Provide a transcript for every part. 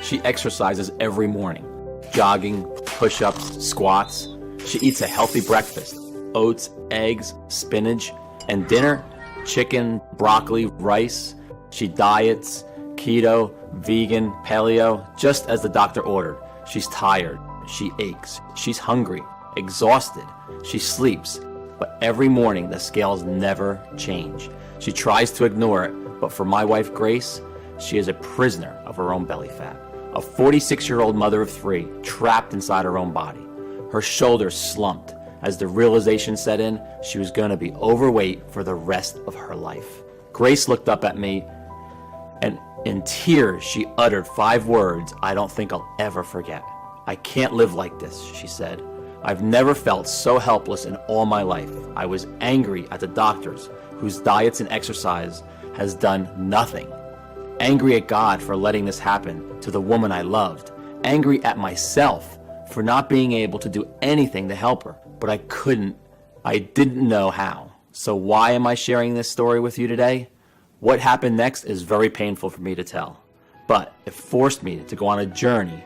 She exercises every morning, jogging, push-ups, squats. She eats a healthy breakfast, oats, eggs, spinach, and dinner, chicken, broccoli, rice. She diets, keto, vegan, paleo, just as the doctor ordered. She's tired, she aches, she's hungry, exhausted, she sleeps, but every morning the scales never change. She tries to ignore it, but for my wife Grace, she is a prisoner of her own belly fat. A 46-year-old mother of 3, trapped inside her own body. Her shoulders slumped as the realization set in she was going to be overweight for the rest of her life. Grace looked up at me, and in tears she uttered 5 words I don't think I'll ever forget. "I can't live like this," she said. "I've never felt so helpless in all my life. I was angry at the doctors whose diets and exercise has done nothing. Angry at God for letting this happen to the woman I loved. Angry at myself for not being able to do anything to help her. But I didn't know how. So why am I sharing this story with you today? What happened next is very painful for me to tell. But it forced me to go on a journey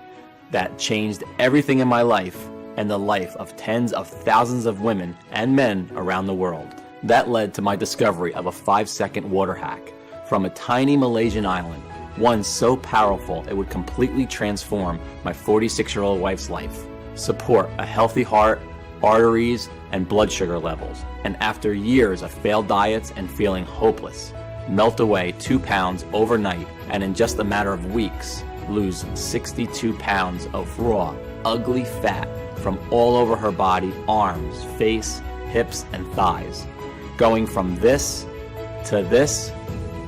that changed everything in my life and the life of tens of thousands of women and men around the world. That led to my discovery of a 5-second water hack from a tiny Malaysian island, one so powerful it would completely transform my 46-year-old wife's life, support a healthy heart, arteries, and blood sugar levels, and after years of failed diets and feeling hopeless, melt away 2 pounds overnight, and in just a matter of weeks, lose 62 pounds of raw, ugly fat from all over her body, arms, face, hips, and thighs. Going from this to this,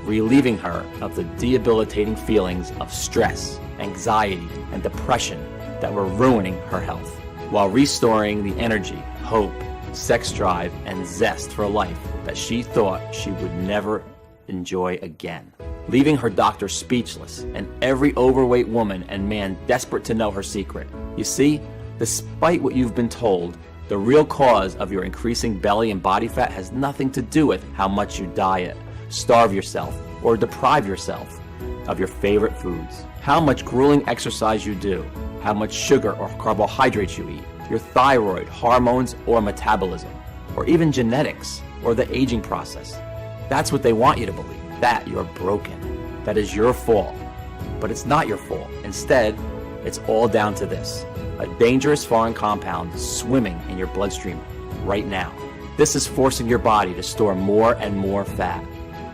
relieving her of the debilitating feelings of stress, anxiety, and depression that were ruining her health, while restoring the energy, hope, sex drive, and zest for life that she thought she would never enjoy again. Leaving her doctor speechless and every overweight woman and man desperate to know her secret. You see, despite what you've been told, the real cause of your increasing belly and body fat has nothing to do with how much you diet, starve yourself, or deprive yourself of your favorite foods, how much grueling exercise you do, how much sugar or carbohydrates you eat, your thyroid, hormones, or metabolism, or even genetics, or the aging process. That's what they want you to believe, that you're broken, that is your fault. But it's not your fault. Instead, it's all down to this: a dangerous foreign compound swimming in your bloodstream right now. This is forcing your body to store more and more fat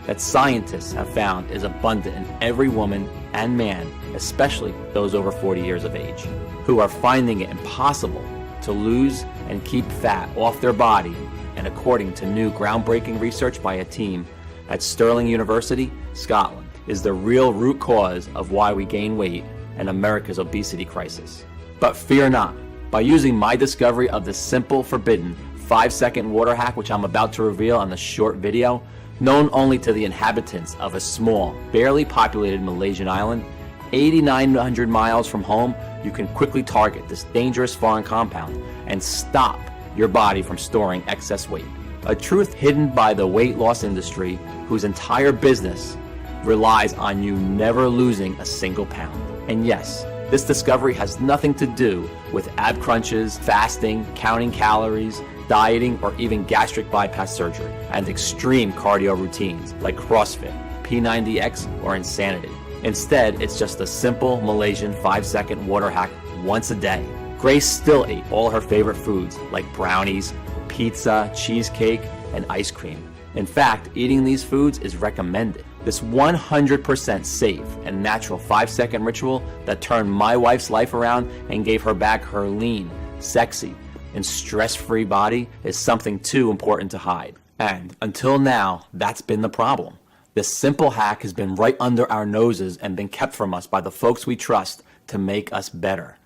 that scientists have found is abundant in every woman and man, especially those over 40 years of age, who are finding it impossible to lose and keep fat off their body. And according to new groundbreaking research by a team at Stirling University, Scotland, is the real root cause of why we gain weight and America's obesity crisis. But fear not. By using my discovery of this simple, forbidden 5-second water hack, which I'm about to reveal on this short video, known only to the inhabitants of a small, barely populated Malaysian island, 8,900 miles from home, you can quickly target this dangerous foreign compound and stop your body from storing excess weight. A truth hidden by the weight loss industry, whose entire business relies on you never losing a single pound. And yes, this discovery has nothing to do with ab crunches, fasting, counting calories, dieting, or even gastric bypass surgery, and extreme cardio routines like CrossFit, P90X, or insanity. Instead, it's just a simple Malaysian 5-second water hack once a day. Grace still ate all her favorite foods like brownies, pizza, cheesecake, and ice cream. In fact, eating these foods is recommended. This 100% safe and natural 5-second ritual that turned my wife's life around and gave her back her lean, sexy, and stress-free body is something too important to hide. And until now, that's been the problem. This simple hack has been right under our noses and been kept from us by the folks we trust to make us better.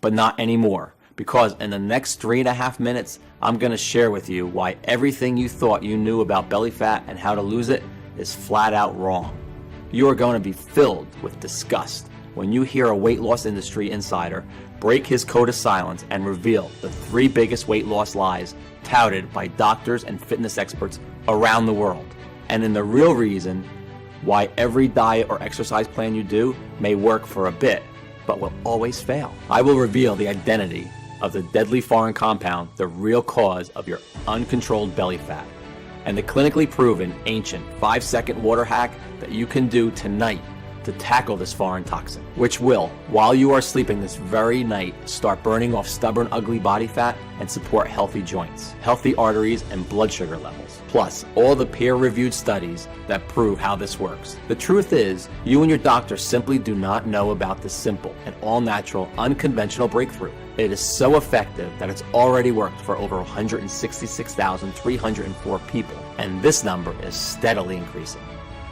But not anymore, because in the next 3.5 minutes, I'm going to share with you why everything you thought you knew about belly fat and how to lose it is flat out wrong. You are going to be filled with disgust when you hear a weight loss industry insider break his code of silence and reveal the 3 biggest weight loss lies touted by doctors and fitness experts around the world. And in the real reason why every diet or exercise plan you do may work for a bit, but will always fail. I will reveal the identity of the deadly foreign compound, the real cause of your uncontrolled belly fat, and the clinically proven ancient 5-second water hack that you can do tonight to tackle this foreign toxin, which will, while you are sleeping this very night, start burning off stubborn, ugly body fat and support healthy joints, healthy arteries, and blood sugar levels. Plus, all the peer-reviewed studies that prove how this works. The truth is, you and your doctor simply do not know about this simple and all-natural, unconventional breakthrough. It is so effective that it's already worked for over 166,304 people, and this number is steadily increasing.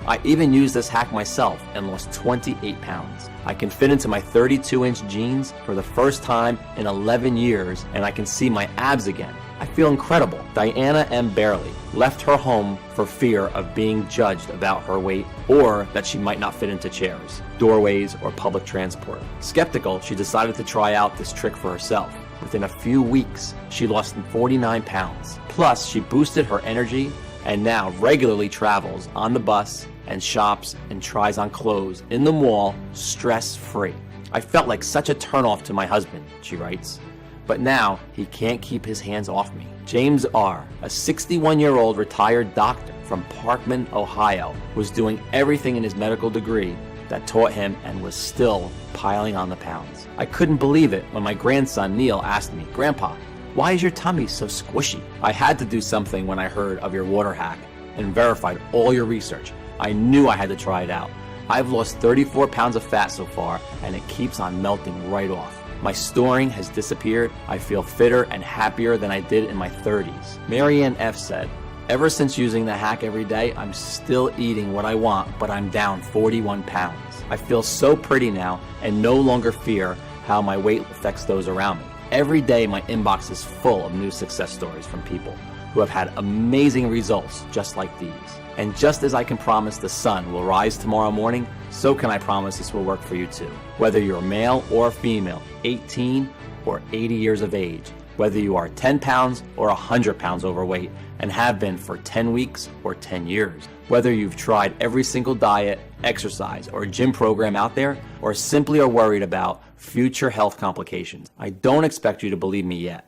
I even used this hack myself and lost 28 pounds. I can fit into my 32-inch jeans for the first time in 11 years, and I can see my abs again. I feel incredible. Diana M. Barely left her home for fear of being judged about her weight or that she might not fit into chairs, doorways, or public transport. Skeptical, she decided to try out this trick for herself. Within a few weeks, she lost 49 pounds. Plus, she boosted her energy and now regularly travels on the bus and shops and tries on clothes in the mall stress-free. I felt like such a turnoff to my husband, she writes, but now he can't keep his hands off me. James R., a 61-year-old retired doctor from Parkman, Ohio, was doing everything in his medical degree that taught him and was still piling on the pounds. I couldn't believe it when my grandson Neil asked me, "Grandpa, why is your tummy so squishy?" I had to do something when I heard of your water hack and verified all your research. I knew I had to try it out. I've lost 34 pounds of fat so far, and it keeps on melting right off. My storing has disappeared. I feel fitter and happier than I did in my 30s. Marianne F. said, "Ever since using the hack every day, I'm still eating what I want, but I'm down 41 pounds. I feel so pretty now and no longer fear how my weight affects those around me. Every day my inbox is full of new success stories from people who have had amazing results just like these. And just as I can promise the sun will rise tomorrow morning, so can I promise this will work for you too. Whether you're male or female, 18 or 80 years of age, whether you are 10 pounds or 100 pounds overweight and have been for 10 weeks or 10 years, whether you've tried every single diet, exercise, or gym program out there, or simply are worried about future health complications. I don't expect you to believe me yet.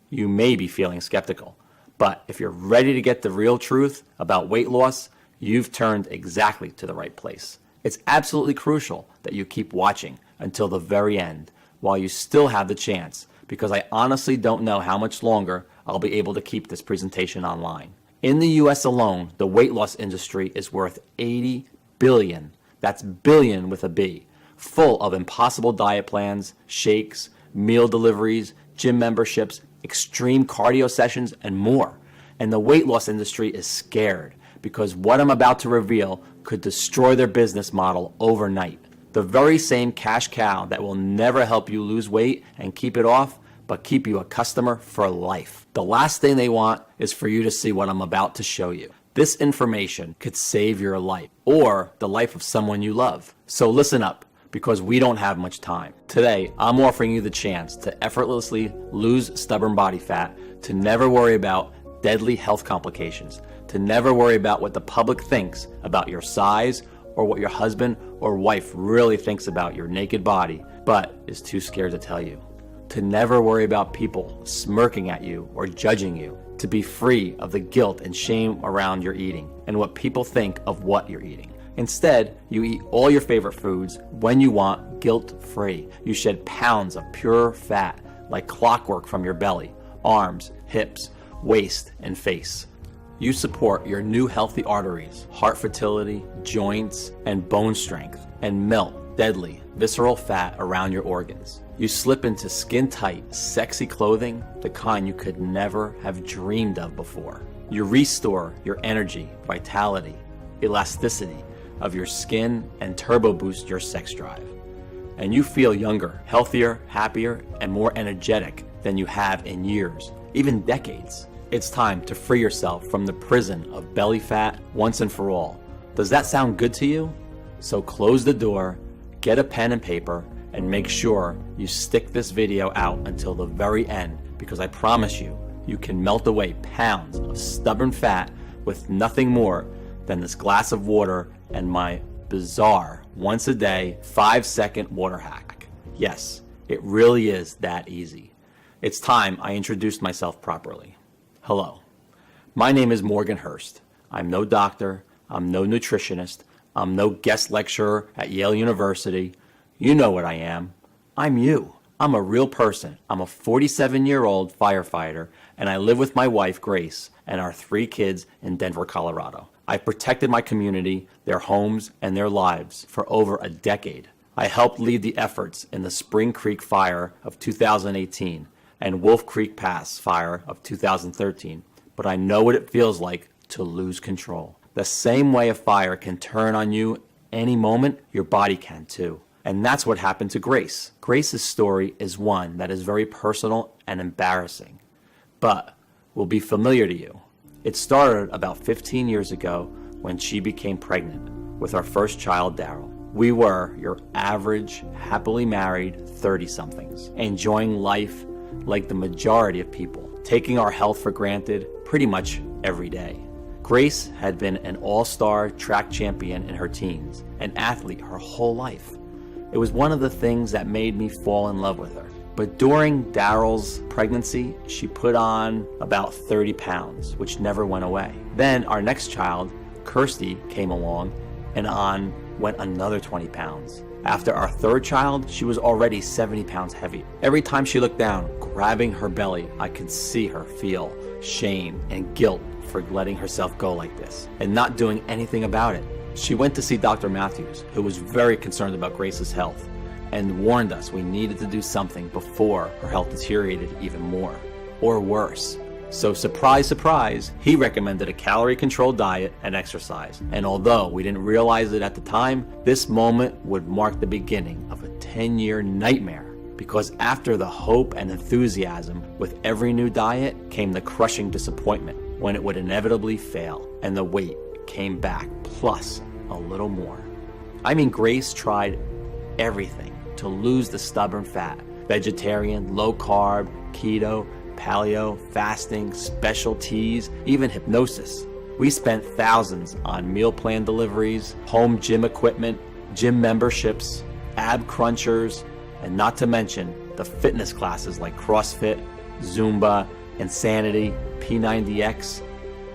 You may be feeling skeptical, but if you're ready to get the real truth about weight loss, you've turned exactly to the right place. It's absolutely crucial that you keep watching until the very end while you still have the chance, because I honestly don't know how much longer I'll be able to keep this presentation online. In the US alone, the weight loss industry is worth $80 billion. That's billion with a B. Full of impossible diet plans, shakes, meal deliveries, gym memberships, extreme cardio sessions, and more. And the weight loss industry is scared because what I'm about to reveal could destroy their business model overnight. The very same cash cow that will never help you lose weight and keep it off, but keep you a customer for life. The last thing they want is for you to see what I'm about to show you. This information could save your life or the life of someone you love. So listen up, because we don't have much time. Today, I'm offering you the chance to effortlessly lose stubborn body fat, to never worry about deadly health complications, to never worry about what the public thinks about your size or what your husband or wife really thinks about your naked body, but is too scared to tell you. To never worry about people smirking at you or judging you, to be free of the guilt and shame around your eating and what people think of what you're eating. Instead, you eat all your favorite foods when you want, guilt-free. You shed pounds of pure fat like clockwork from your belly, arms, hips, waist, and face. You support your new healthy arteries, heart fertility, joints, and bone strength, and melt deadly, visceral fat around your organs. You slip into skin-tight, sexy clothing, the kind you could never have dreamed of before. You restore your energy, vitality, elasticity of your skin, and turbo boost your sex drive. And you feel younger, healthier, happier, and more energetic than you have in years, even decades. It's time to free yourself from the prison of belly fat once and for all. Does that sound good to you? So close the door, get a pen and paper, and make sure you stick this video out until the very end, because I promise you, you can melt away pounds of stubborn fat with nothing more than this glass of water and my bizarre once a day 5-second water hack. Yes, it really is that easy. It's time I introduced myself properly. Hello, my name is Morgan Hurst. I'm no doctor, I'm no nutritionist, I'm no guest lecturer at Yale University. You know what I am. I'm you. I'm a real person. I'm a 47-year-old firefighter, and I live with my wife, Grace, and our 3 kids in Denver, Colorado. I've protected my community, their homes, and their lives for over a decade. I helped lead the efforts in the Spring Creek Fire of 2018 and Wolf Creek Pass Fire of 2013, but I know what it feels like to lose control. The same way a fire can turn on you any moment, your body can too. And that's what happened to Grace. Grace's story is one that is very personal and embarrassing, but will be familiar to you. It started about 15 years ago when she became pregnant with our first child, Daryl. We were your average, happily married 30-somethings, enjoying life like the majority of people, taking our health for granted pretty much every day. Grace had been an all-star track champion in her teens, an athlete her whole life. It was one of the things that made me fall in love with her. But during Daryl's pregnancy, she put on about 30 pounds, which never went away. Then our next child, Kirsty, came along, and on went another 20 pounds. After our third child, she was already 70 pounds heavy. Every time she looked down, grabbing her belly, I could see her feel shame and guilt for letting herself go like this and not doing anything about it. She went to see Dr. Matthews, who was very concerned about Grace's health and warned us we needed to do something before her health deteriorated even more or worse. So surprise, surprise, he recommended a calorie-controlled diet and exercise. And although we didn't realize it at the time, this moment would mark the beginning of a 10-year nightmare. Because after the hope and enthusiasm with every new diet came the crushing disappointment when it would inevitably fail and the weight came back plus a little more. I mean, Grace tried everything to lose the stubborn fat. Vegetarian, low carb, keto, paleo, fasting, special teas, even hypnosis. We spent thousands on meal plan deliveries, home gym equipment, gym memberships, ab crunchers, and not to mention the fitness classes like CrossFit, Zumba, Insanity, P90X,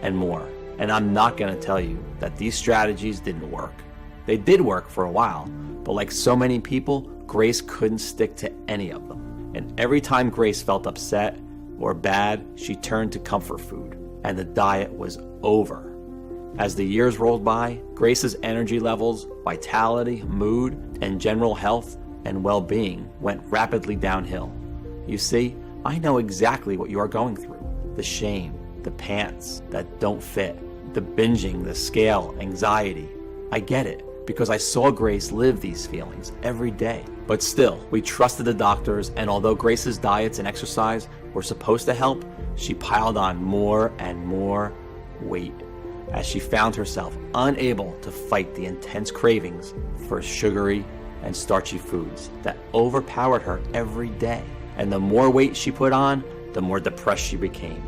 and more. And I'm not going to tell you that these strategies didn't work. They did work for a while, but like so many people, Grace couldn't stick to any of them. And every time Grace felt upset or bad, she turned to comfort food, and the diet was over. As the years rolled by, Grace's energy levels, vitality, mood, and general health and well-being went rapidly downhill. You see, I know exactly what you are going through. The shame, the pants that don't fit, the binging, the scale, anxiety. I get it, because I saw Grace live these feelings every day. But still, we trusted the doctors, and although Grace's diets and exercise were supposed to help, she piled on more and more weight as she found herself unable to fight the intense cravings for sugary and starchy foods that overpowered her every day. And the more weight she put on, the more depressed she became,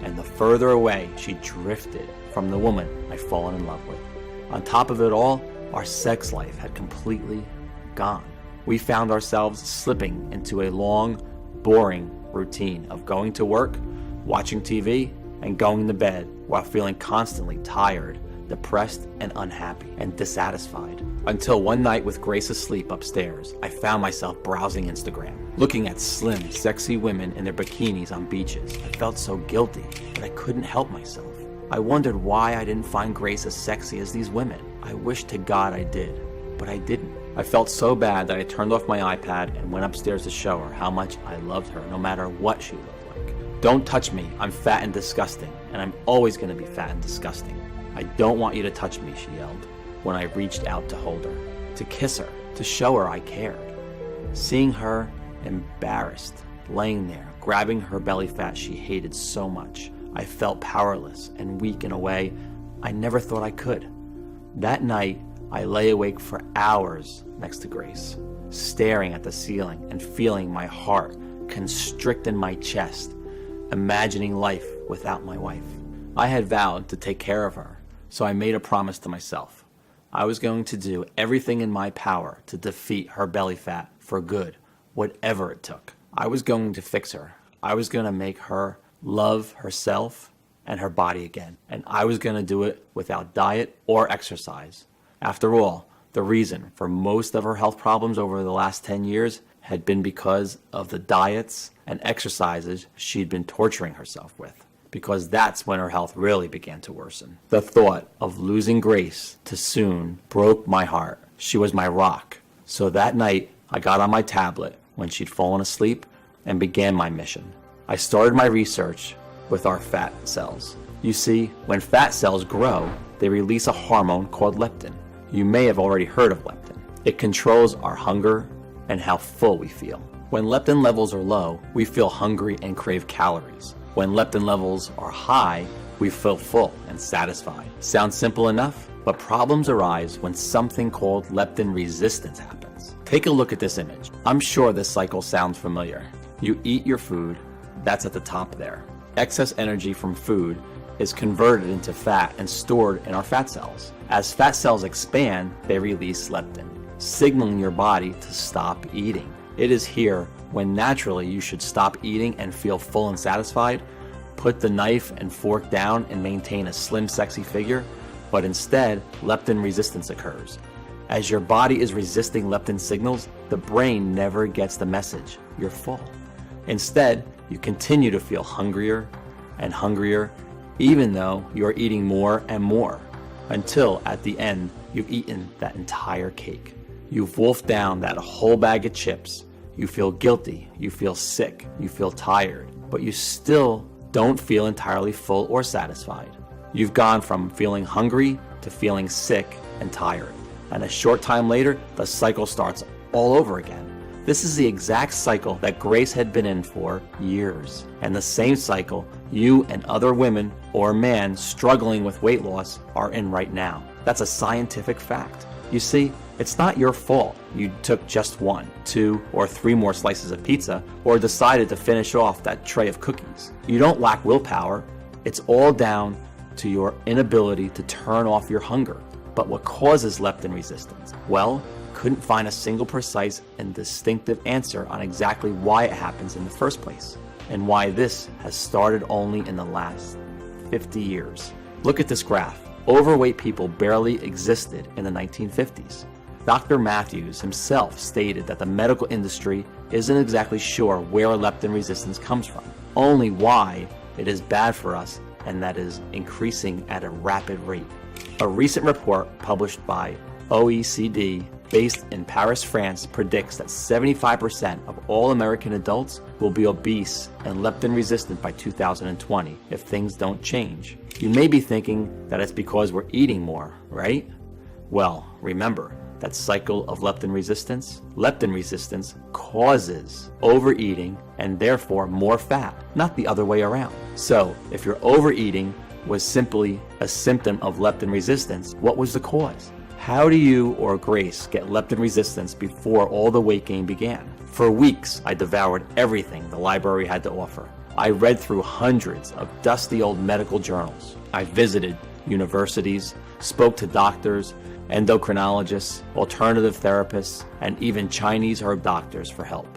and the further away she drifted from the woman I'd fallen in love with. On top of it all, our sex life had completely gone. We found ourselves slipping into a long, boring routine of going to work, watching TV, and going to bed while feeling constantly tired, depressed, and unhappy, and dissatisfied. Until one night with Grace asleep upstairs, I found myself browsing Instagram, looking at slim, sexy women in their bikinis on beaches. I felt so guilty, but I couldn't help myself. I wondered why I didn't find Grace as sexy as these women. I wished to God I did, but I didn't. I felt so bad that I turned off my iPad and went upstairs to show her how much I loved her, no matter what she looked like. Don't touch me, I'm fat and disgusting, and I'm always going to be fat and disgusting. I don't want you to touch me, she yelled, when I reached out to hold her, to kiss her, to show her I cared. Seeing her embarrassed, laying there, grabbing her belly fat she hated so much, I felt powerless and weak in a way I never thought I could. That night, I lay awake for hours next to Grace, staring at the ceiling and feeling my heart constrict in my chest, imagining life without my wife. I had vowed to take care of her, so I made a promise to myself. I was going to do everything in my power to defeat her belly fat for good, whatever it took. I was going to fix her. I was going to make her love herself and her body again. And I was going to do it without diet or exercise. After all, the reason for most of her health problems over the last 10 years had been because of the diets and exercises she'd been torturing herself with. Because that's when her health really began to worsen. The thought of losing Grace too soon broke my heart. She was my rock. So that night, I got on my tablet when she'd fallen asleep and began my mission. I started my research with our fat cells. You see, when fat cells grow, they release a hormone called leptin. You may have already heard of leptin. It controls our hunger and how full we feel. When leptin levels are low, we feel hungry and crave calories. When leptin levels are high, we feel full and satisfied. Sounds simple enough, but problems arise when something called leptin resistance happens. Take a look at this image. I'm sure this cycle sounds familiar. You eat your food, that's at the top there. Excess energy from food is converted into fat and stored in our fat cells. As fat cells expand, they release leptin, signaling your body to stop eating. It is here when naturally you should stop eating and feel full and satisfied, put the knife and fork down and maintain a slim, sexy figure, but instead, leptin resistance occurs. As your body is resisting leptin signals, the brain never gets the message, you're full. Instead, you continue to feel hungrier and hungrier, even though you're eating more and more, until at the end, you've eaten that entire cake. You've wolfed down that whole bag of chips. You feel guilty, you feel sick, you feel tired, but you still don't feel entirely full or satisfied. You've gone from feeling hungry to feeling sick and tired. And a short time later, the cycle starts all over again. This is the exact cycle that Grace had been in for years. And the same cycle you and other women or men struggling with weight loss are in right now. That's a scientific fact. You see, it's not your fault you took just 1, 2, or 3 more slices of pizza or decided to finish off that tray of cookies. You don't lack willpower. It's all down to your inability to turn off your hunger. But what causes leptin resistance? Well, couldn't find a single precise and distinctive answer on exactly why it happens in the first place, and why this has started only in the last 50 years. Look at this graph. Overweight people barely existed in the 1950s. Dr. Matthews himself stated that the medical industry isn't exactly sure where leptin resistance comes from, only why it is bad for us and that is increasing at a rapid rate. A recent report published by OECD based in Paris, France, predicts that 75% of all American adults will be obese and leptin resistant by 2020 if things don't change. You may be thinking that it's because we're eating more, right? Well, remember that cycle of leptin resistance? Leptin resistance causes overeating and therefore more fat, not the other way around. So if your overeating was simply a symptom of leptin resistance, what was the cause? How do you or Grace get leptin resistance before all the weight gain began? For weeks, I devoured everything the library had to offer. I read through hundreds of dusty old medical journals. I visited universities, spoke to doctors, endocrinologists, alternative therapists, and even Chinese herb doctors for help.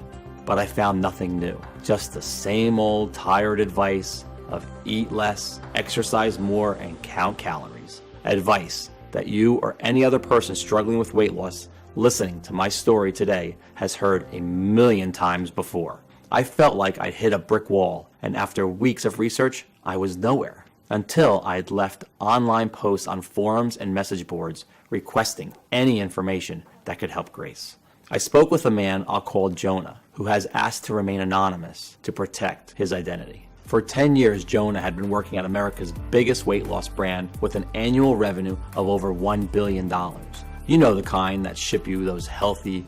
But I found nothing new. Just the same old tired advice of eat less, exercise more, and count calories. Advice that you or any other person struggling with weight loss listening to my story today has heard a million times before. I felt like I'd hit a brick wall, and after weeks of research, I was nowhere. Until I had left online posts on forums and message boards requesting any information that could help Grace. I spoke with a man I'll call Jonah, who has asked to remain anonymous to protect his identity. For 10 years, Jonah had been working at America's biggest weight loss brand with an annual revenue of over $1 billion. You know the kind that ship you those healthy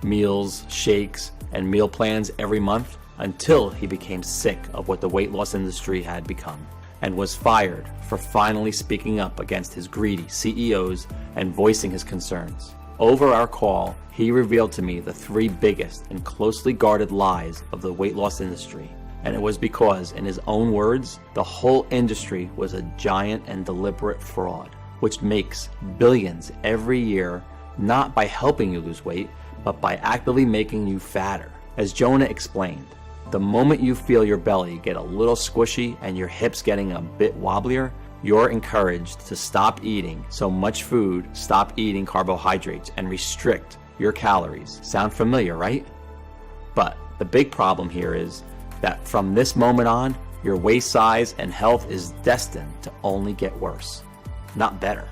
meals, shakes, and meal plans every month, until he became sick of what the weight loss industry had become and was fired for finally speaking up against his greedy CEOs and voicing his concerns. Over our call, he revealed to me the 3 biggest and closely guarded lies of the weight loss industry. And it was because, in his own words, the whole industry was a giant and deliberate fraud, which makes billions every year, not by helping you lose weight, but by actively making you fatter. As Jonah explained, the moment you feel your belly get a little squishy and your hips getting a bit wobblier, you're encouraged to stop eating so much food, stop eating carbohydrates, and restrict your calories. Sound familiar, right? But the big problem here is that from this moment on, your waist size and health is destined to only get worse, not better.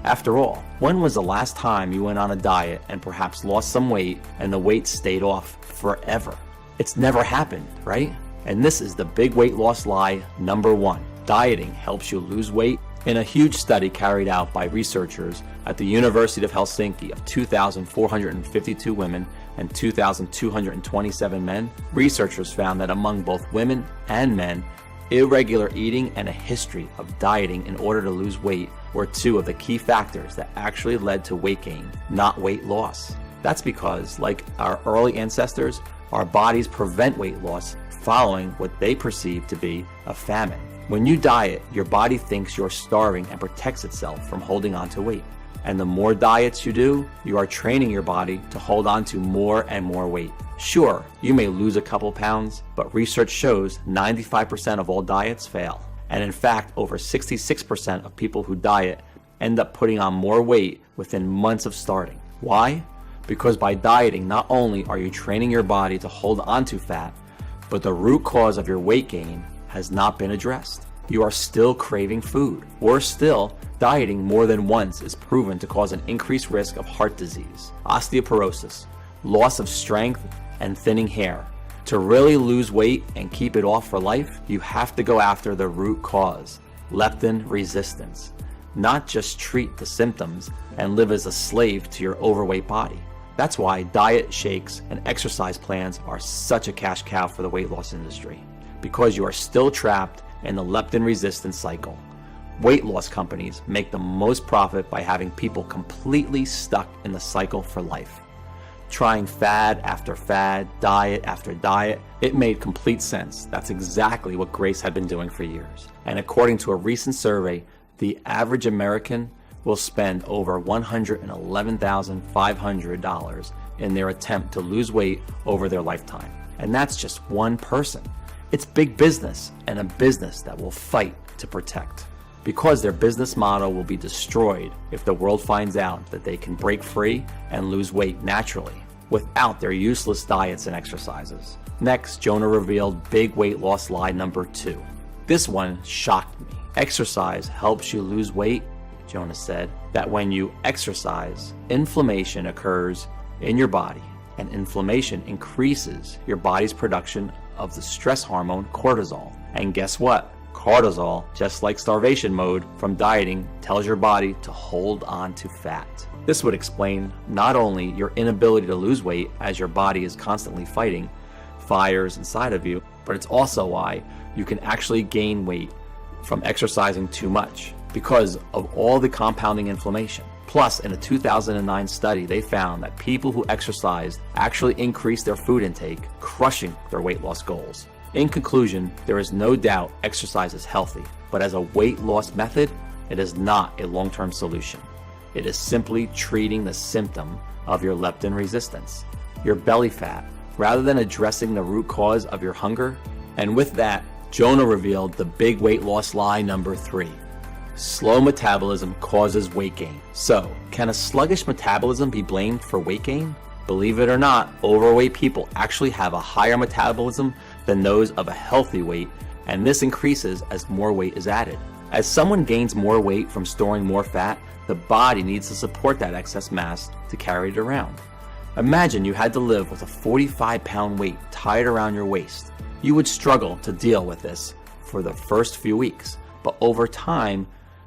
After all, when was the last time you went on a diet and perhaps lost some weight and the weight stayed off forever? It's never happened, right? And this is the big weight loss lie number 1. Dieting helps you lose weight. In a huge study carried out by researchers at the University of Helsinki of 2,452 women and 2,227 men, researchers found that among both women and men, irregular eating and a history of dieting in order to lose weight were 2 of the key factors that actually led to weight gain, not weight loss. That's because, like our early ancestors, our bodies prevent weight loss following what they perceive to be a famine. When you diet, your body thinks you're starving and protects itself from holding on to weight. And the more diets you do, you are training your body to hold on to more and more weight. Sure, you may lose a couple pounds, but research shows 95% of all diets fail. And in fact, over 66% of people who diet end up putting on more weight within months of starting. Why? Because by dieting, not only are you training your body to hold on to fat, but the root cause of your weight gain has not been addressed. You are still craving food. Worse still, dieting more than once is proven to cause an increased risk of heart disease, osteoporosis, loss of strength, and thinning hair. To really lose weight and keep it off for life, you have to go after the root cause, leptin resistance, not just treat the symptoms and live as a slave to your overweight body. That's why diet shakes and exercise plans are such a cash cow for the weight loss industry, because you are still trapped in the leptin resistance cycle. Weight loss companies make the most profit by having people completely stuck in the cycle for life. Trying fad after fad, diet after diet, it made complete sense. That's exactly what Grace had been doing for years. And according to a recent survey, the average American will spend over $111,500 in their attempt to lose weight over their lifetime. And that's just one person. It's big business, and a business that will fight to protect. Because their business model will be destroyed if the world finds out that they can break free and lose weight naturally without their useless diets and exercises. Next, Jonah revealed big weight loss lie number 2. This one shocked me. Exercise helps you lose weight. Jonah said that when you exercise, inflammation occurs in your body, and inflammation increases your body's production of the stress hormone cortisol. And guess what? Cortisol, just like starvation mode from dieting, tells your body to hold on to fat. This would explain not only your inability to lose weight as your body is constantly fighting fires inside of you, but it's also why you can actually gain weight from exercising too much because of all the compounding inflammation. Plus, in a 2009 study, they found that people who exercised actually increased their food intake, crushing their weight loss goals. In conclusion, there is no doubt exercise is healthy, but as a weight loss method, it is not a long-term solution. It is simply treating the symptom of your leptin resistance, your belly fat, rather than addressing the root cause of your hunger. And with that, Jonah revealed the big weight loss lie number 3. Slow metabolism causes weight gain. So, can a sluggish metabolism be blamed for weight gain? Believe it or not, overweight people actually have a higher metabolism than those of a healthy weight, and this increases as more weight is added. As someone gains more weight from storing more fat, the body needs to support that excess mass to carry it around. Imagine you had to live with a 45-pound weight tied around your waist. You would struggle to deal with this for the first few weeks, but over time,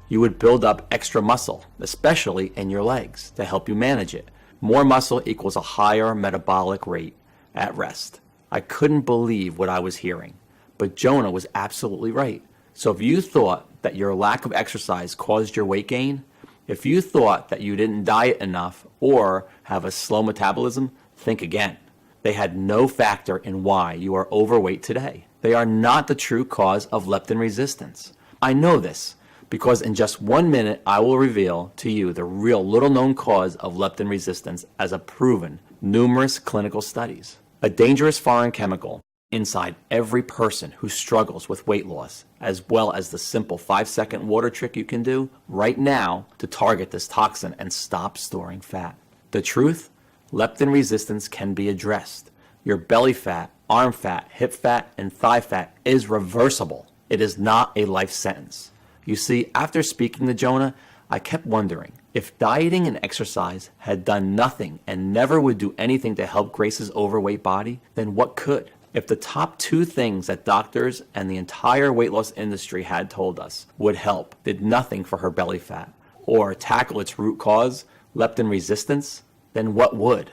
you would build up extra muscle, especially in your legs, to help you manage it. More muscle equals a higher metabolic rate at rest. I couldn't believe what I was hearing, but Jonah was absolutely right. So if you thought that your lack of exercise caused your weight gain, if you thought that you didn't diet enough or have a slow metabolism, think again. They had no factor in why you are overweight today. They are not the true cause of leptin resistance. I know this because in just 1 minute, I will reveal to you the real little-known cause of leptin resistance as a proven numerous clinical studies. A dangerous foreign chemical inside every person who struggles with weight loss, as well as the simple 5-second water trick you can do right now to target this toxin and stop storing fat. The truth? Leptin resistance can be addressed. Your belly fat, arm fat, hip fat, and thigh fat is reversible. It is not a life sentence. You see, after speaking to Jonah, I kept wondering, if dieting and exercise had done nothing and never would do anything to help Grace's overweight body, then what could? If the top 2 things that doctors and the entire weight loss industry had told us would help did nothing for her belly fat or tackle its root cause, leptin resistance, then what would?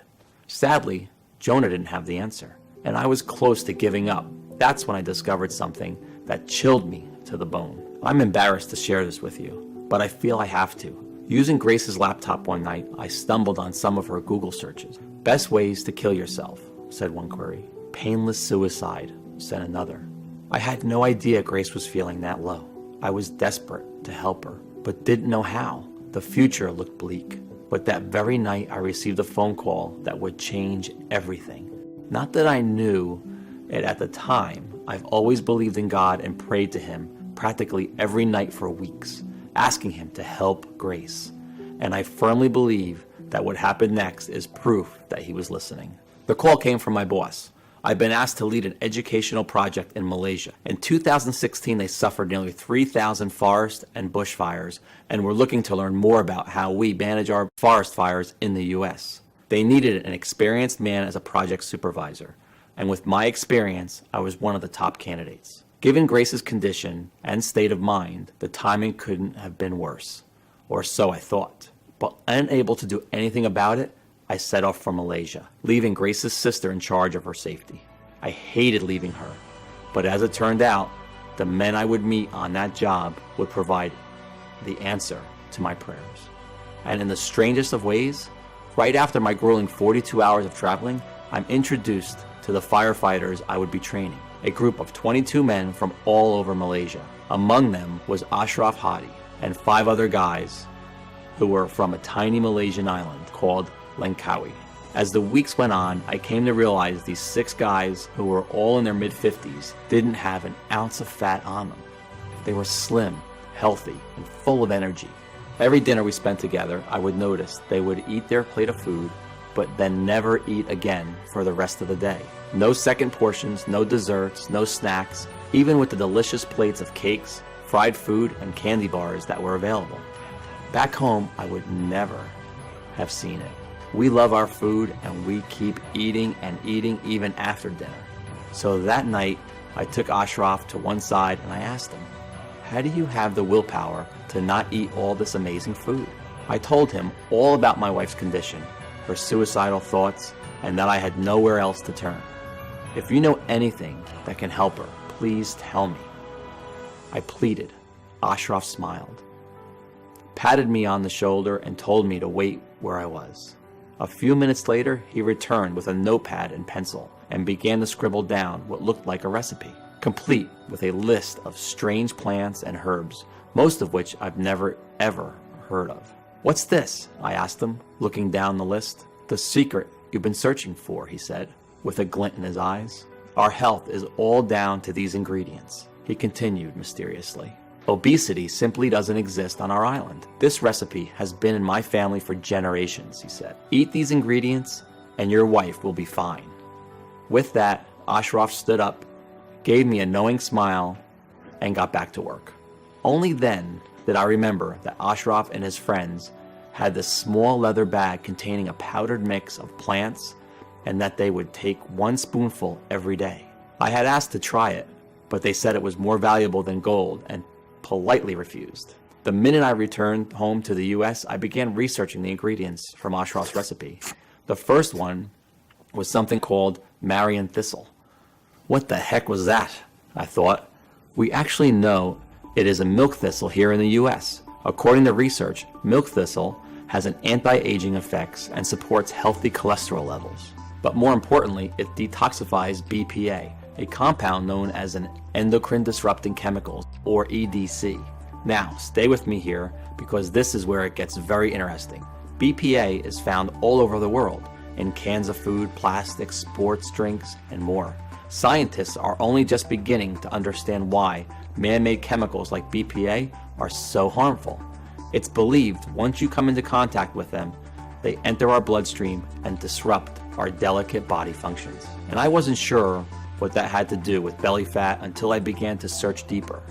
Sadly, Jonah didn't have the answer, and I was close to giving up. That's when I discovered something that chilled me to the bone. I'm embarrassed to share this with you, but I feel I have to. Using Grace's laptop one night, I stumbled on some of her Google searches. Best ways to kill yourself, said one query. Painless suicide, said another. I had no idea Grace was feeling that low. I was desperate to help her, but didn't know how. The future looked bleak. But that very night, I received a phone call that would change everything. Not that I knew it at the time. I've always believed in God and prayed to Him practically every night for weeks, asking Him to help Grace. And I firmly believe that what happened next is proof that He was listening. The call came from my boss. I've been asked to lead an educational project in Malaysia. In 2016, they suffered nearly 3,000 forest and bushfires and were looking to learn more about how we manage our forest fires in the U.S. They needed an experienced man as a project supervisor, and with my experience, I was one of the top candidates. Given Grace's condition and state of mind, the timing couldn't have been worse, or so I thought. But unable to do anything about it, I set off for Malaysia, leaving Grace's sister in charge of her safety. I hated leaving her, but as it turned out, the men I would meet on that job would provide the answer to my prayers. And in the strangest of ways, right after my grueling 42 hours of traveling, I'm introduced to the firefighters I would be training, a group of 22 men from all over Malaysia. Among them was Ashraf Hadi and 5 other guys who were from a tiny Malaysian island called Langkawi. As the weeks went on, I came to realize these 6 guys, who were all in their mid-50s, didn't have an ounce of fat on them. They were slim, healthy, and full of energy. Every dinner we spent together, I would notice they would eat their plate of food, but then never eat again for the rest of the day. No second portions, no desserts, no snacks, even with the delicious plates of cakes, fried food, and candy bars that were available. Back home, I would never have seen it. We love our food and we keep eating and eating even after dinner. So that night, I took Ashraf to one side and I asked him, how do you have the willpower to not eat all this amazing food? I told him all about my wife's condition, her suicidal thoughts, and that I had nowhere else to turn. If you know anything that can help her, please tell me. I pleaded. Ashraf smiled, patted me on the shoulder, and told me to wait where I was. A few minutes later, he returned with a notepad and pencil and began to scribble down what looked like a recipe, complete with a list of strange plants and herbs, most of which I've never ever heard of. What's this? I asked him, looking down the list. The secret you've been searching for, he said, with a glint in his eyes. Our health is all down to these ingredients, he continued mysteriously. Obesity simply doesn't exist on our island. This recipe has been in my family for generations, he said. Eat these ingredients and your wife will be fine. With that, Ashraf stood up, gave me a knowing smile, and got back to work. Only then did I remember that Ashraf and his friends had this small leather bag containing a powdered mix of plants and that they would take 1 spoonful every day. I had asked to try it, but they said it was more valuable than gold and politely refused. The minute I returned home to the US, I began researching the ingredients from Ashraf's recipe. The first one was something called Marian thistle. What the heck was that? I thought. We actually know it is a milk thistle here in the US. According to research, milk thistle has an anti-aging effects and supports healthy cholesterol levels. But more importantly, it detoxifies BPA, a compound known as an endocrine disrupting chemical, or EDC. Now, stay with me here because this is where it gets very interesting. BPA is found all over the world, in cans of food, plastics, sports drinks, and more. Scientists are only just beginning to understand why man-made chemicals like BPA are so harmful. It's believed once you come into contact with them, they enter our bloodstream and disrupt our delicate body functions. And I wasn't sure what that had to do with belly fat until I began to search deeper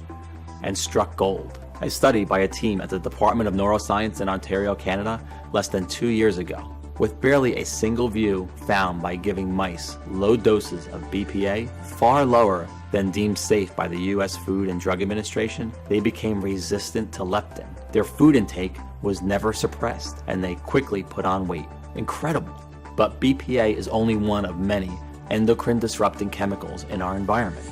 and struck gold. I studied by a team at the Department of Neuroscience in Ontario, Canada, less than 2 years ago. With barely a single view found by giving mice low doses of BPA, far lower than deemed safe by the US Food and Drug Administration, they became resistant to leptin. Their food intake was never suppressed, and they quickly put on weight. Incredible. But BPA is only one of many endocrine disrupting chemicals in our environment.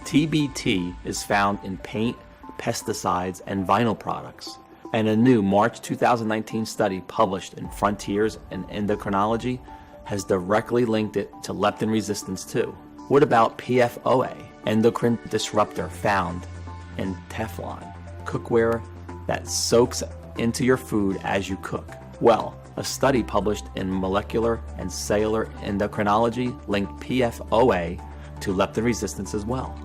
TBT is found in paint, pesticides, and vinyl products. And a new March 2019 study published in Frontiers in Endocrinology has directly linked it to leptin resistance too. What about PFOA, endocrine disruptor found in Teflon, cookware that soaks into your food as you cook? Well, a study published in Molecular and Cellular Endocrinology linked PFOA to leptin resistance as well.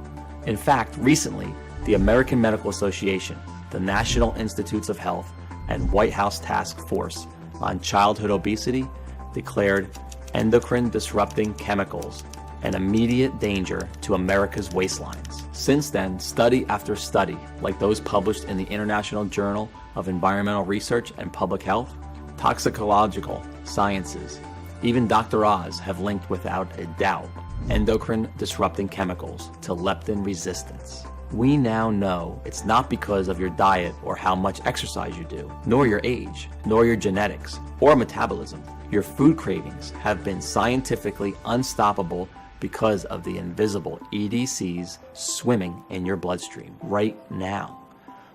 In fact, recently, the American Medical Association, the National Institutes of Health, and White House Task Force on Childhood Obesity declared endocrine disrupting chemicals an immediate danger to America's waistlines. Since then, study after study, like those published in the International Journal of Environmental Research and Public Health, Toxicological Sciences, even Dr. Oz have linked without a doubt endocrine disrupting chemicals to leptin resistance. We now know it's not because of your diet or how much exercise you do, nor your age, nor your genetics, or metabolism. Your food cravings have been scientifically unstoppable because of the invisible EDCs swimming in your bloodstream right now,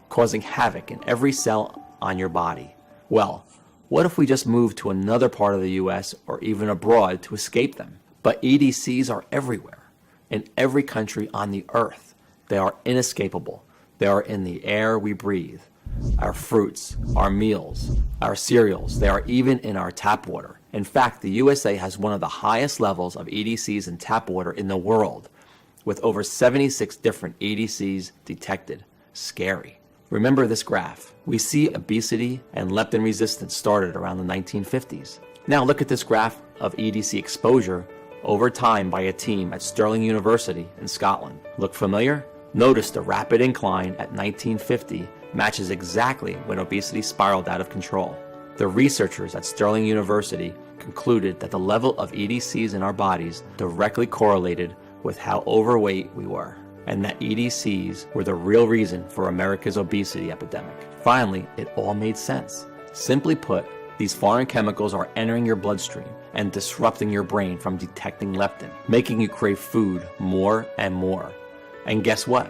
causing havoc in every cell on your body. Well, what if we just moved to another part of the US or even abroad to escape them? But EDCs are everywhere, in every country on the earth. They are inescapable. They are in the air we breathe, our fruits, our meals, our cereals. They are even in our tap water. In fact, the USA has one of the highest levels of EDCs in tap water in the world, with over 76 different EDCs detected. Scary. Remember this graph. We see obesity and leptin resistance started around the 1950s. Now look at this graph of EDC exposure over time by a team at Stirling University in Scotland. Look familiar? Notice the rapid incline at 1950 matches exactly when obesity spiraled out of control. The researchers at Stirling University concluded that the level of EDCs in our bodies directly correlated with how overweight we were, and that EDCs were the real reason for America's obesity epidemic. Finally, it all made sense. Simply put, these foreign chemicals are entering your bloodstream and disrupting your brain from detecting leptin, making you crave food more and more. And guess what?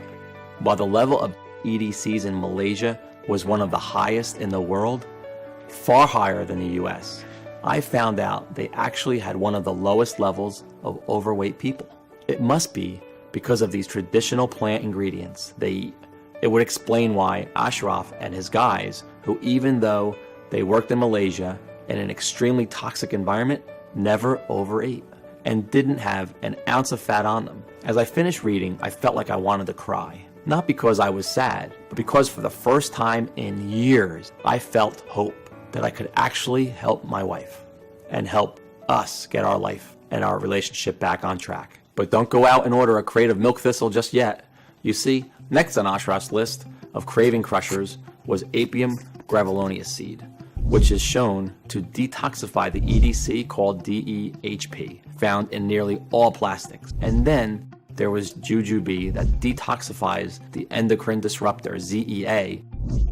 While the level of EDCs in Malaysia was one of the highest in the world, far higher than the US, I found out they actually had one of the lowest levels of overweight people. It must be because of these traditional plant ingredients they eat. It would explain why Ashraf and his guys, who even though they worked in Malaysia in an extremely toxic environment, never overate and didn't have an ounce of fat on them. As I finished reading, I felt like I wanted to cry. Not because I was sad, but because for the first time in years, I felt hope that I could actually help my wife and help us get our life and our relationship back on track. But don't go out and order a crate of milk thistle just yet. You see, next on Ashraf's list of craving crushers was Apium graveolonius seed, which is shown to detoxify the EDC called DEHP, found in nearly all plastics. And then there was jujube that detoxifies the endocrine disruptor ZEA,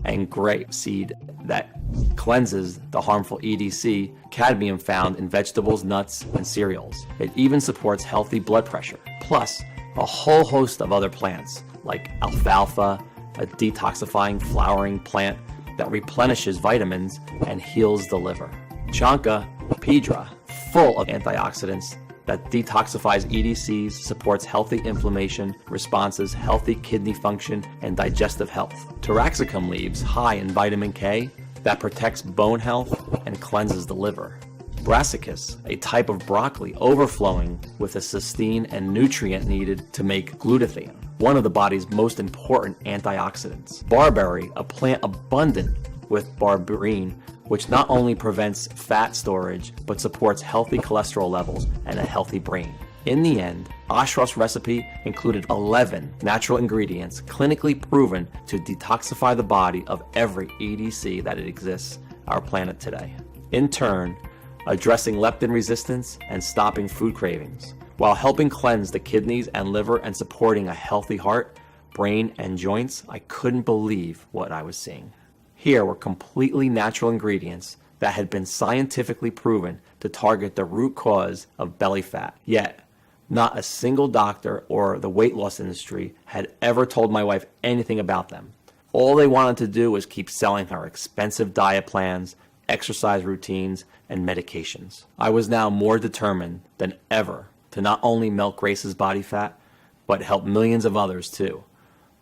and grape seed that cleanses the harmful EDC, cadmium found in vegetables, nuts, and cereals. It even supports healthy blood pressure, plus a whole host of other plants like alfalfa, a detoxifying flowering plant that replenishes vitamins and heals the liver. Chanca pedra, full of antioxidants that detoxifies EDCs, supports healthy inflammation responses, healthy kidney function, and digestive health. Taraxacum leaves, high in vitamin K, that protects bone health and cleanses the liver. brassicas, a type of broccoli overflowing with a cysteine and nutrient needed to make glutathione, one of the body's most important antioxidants. Barberry, a plant abundant with berberine, which not only prevents fat storage, but supports healthy cholesterol levels and a healthy brain. In the end, Ashraf's recipe included 11 natural ingredients clinically proven to detoxify the body of every EDC that it exists on our planet today. In turn, addressing leptin resistance and stopping food cravings, while helping cleanse the kidneys and liver and supporting a healthy heart, brain, and joints. I couldn't believe what I was seeing. Here were completely natural ingredients that had been scientifically proven to target the root cause of belly fat, yet not a single doctor or the weight loss industry had ever told my wife anything about them. All they wanted to do was keep selling her expensive diet plans, exercise routines, and medications. I was now more determined than ever to not only melt Grace's body fat, but help millions of others too.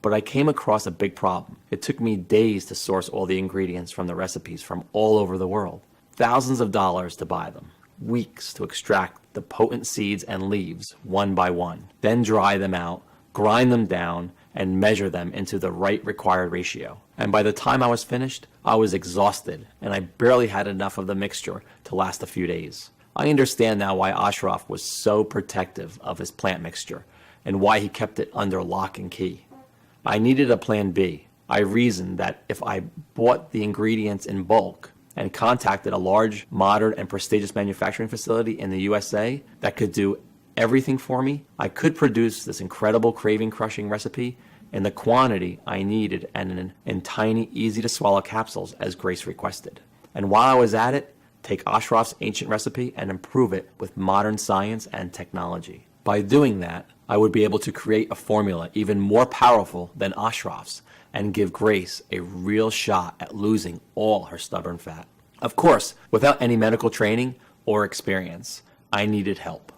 But I came across a big problem. It took me days to source all the ingredients from the recipes from all over the world. Thousands of dollars to buy them. Weeks to extract the potent seeds and leaves one by one. Then dry them out, grind them down, and measure them into the right required ratio. And by the time I was finished, I was exhausted, and I barely had enough of the mixture to last a few days. I understand now why Ashraf was so protective of his plant mixture, and why he kept it under lock and key. I needed a plan B. I reasoned that if I bought the ingredients in bulk and contacted a large, modern, and prestigious manufacturing facility in the USA that could do everything for me, I could produce this incredible craving-crushing recipe in the quantity I needed and in tiny, easy-to-swallow capsules as Grace requested. And while I was at it, take Ashraf's ancient recipe and improve it with modern science and technology. By doing that, I would be able to create a formula even more powerful than Ashraf's and give Grace a real shot at losing all her stubborn fat. Of course, without any medical training or experience, I needed help.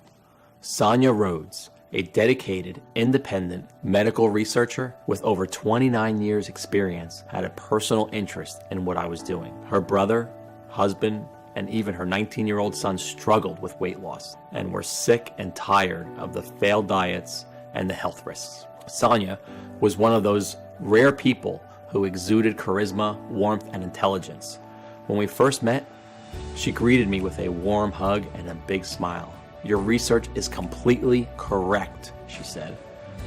Sonia Rhodes, a dedicated, independent medical researcher with over 29 years experience, had a personal interest in what I was doing. Her brother, husband, and even her 19-year-old son struggled with weight loss and were sick and tired of the failed diets and the health risks. Sonia was one of those rare people who exuded charisma, warmth, and intelligence. When we first met, she greeted me with a warm hug and a big smile. "Your research is completely correct," she said.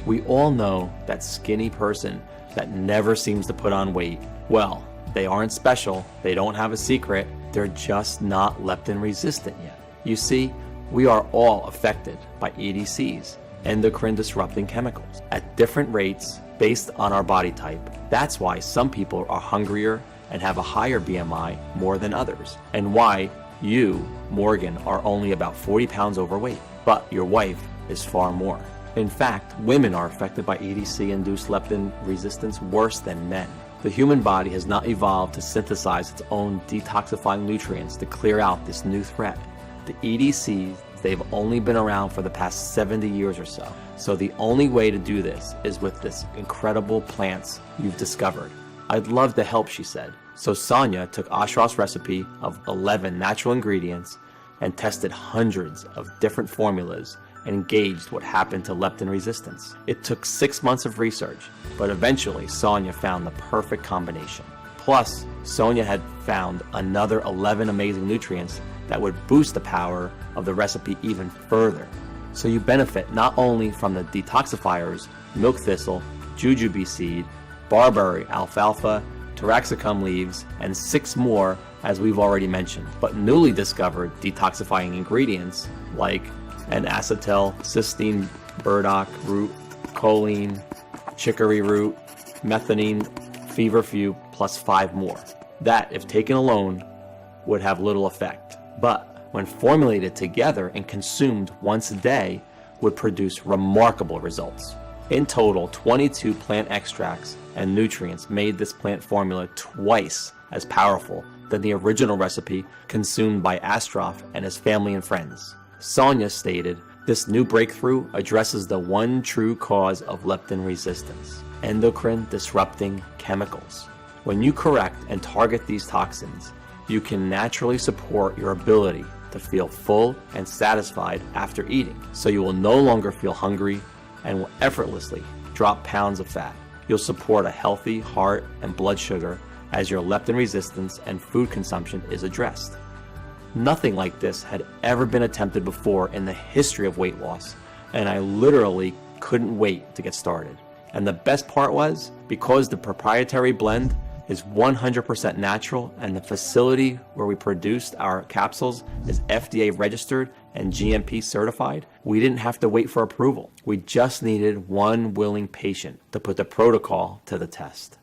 "We all know that skinny person that never seems to put on weight. Well, they aren't special, they don't have a secret, they're just not leptin resistant yet. You see, we are all affected by EDCs, endocrine disrupting chemicals, at different rates based on our body type. That's why some people are hungrier and have a higher BMI more than others, and why you, Morgan, are only about 40 pounds overweight, but your wife is far more. In fact, women are affected by EDC-induced leptin resistance worse than men. The human body has not evolved to synthesize its own detoxifying nutrients to clear out this new threat. The EDCs, they've only been around for the past 70 years or so. So the only way to do this is with this incredible plants you've discovered. I'd love to help," she said. So Sonia took Ashraf's recipe of 11 natural ingredients and tested hundreds of different formulas and gauged what happened to leptin resistance. It took 6 months of research, but eventually Sonia found the perfect combination. Plus, Sonia had found another 11 amazing nutrients that would boost the power of the recipe even further. So you benefit not only from the detoxifiers, milk thistle, jujube seed, barberry, alfalfa, taraxacum leaves, and 6 more as we've already mentioned, but newly discovered detoxifying ingredients like an acetyl cysteine burdock root, choline, chicory root, methionine, feverfew, plus 5 more. That, if taken alone, would have little effect, but when formulated together and consumed once a day, would produce remarkable results. In total, 22 plant extracts and nutrients made this plant formula twice as powerful than the original recipe consumed by Ashraf and his family and friends. Sonia stated, "This new breakthrough addresses the one true cause of leptin resistance, endocrine disrupting chemicals. When you correct and target these toxins, you can naturally support your ability to feel full and satisfied after eating, so you will no longer feel hungry and will effortlessly drop pounds of fat. You'll support a healthy heart and blood sugar as your leptin resistance and food consumption is addressed. Nothing like this had ever been attempted before in the history of weight loss, and I literally couldn't wait to get started. And the best part was, because the proprietary blend is 100% natural and the facility where we produced our capsules is FDA registered and GMP certified, we didn't have to wait for approval. We just needed one willing patient to put the protocol to the test.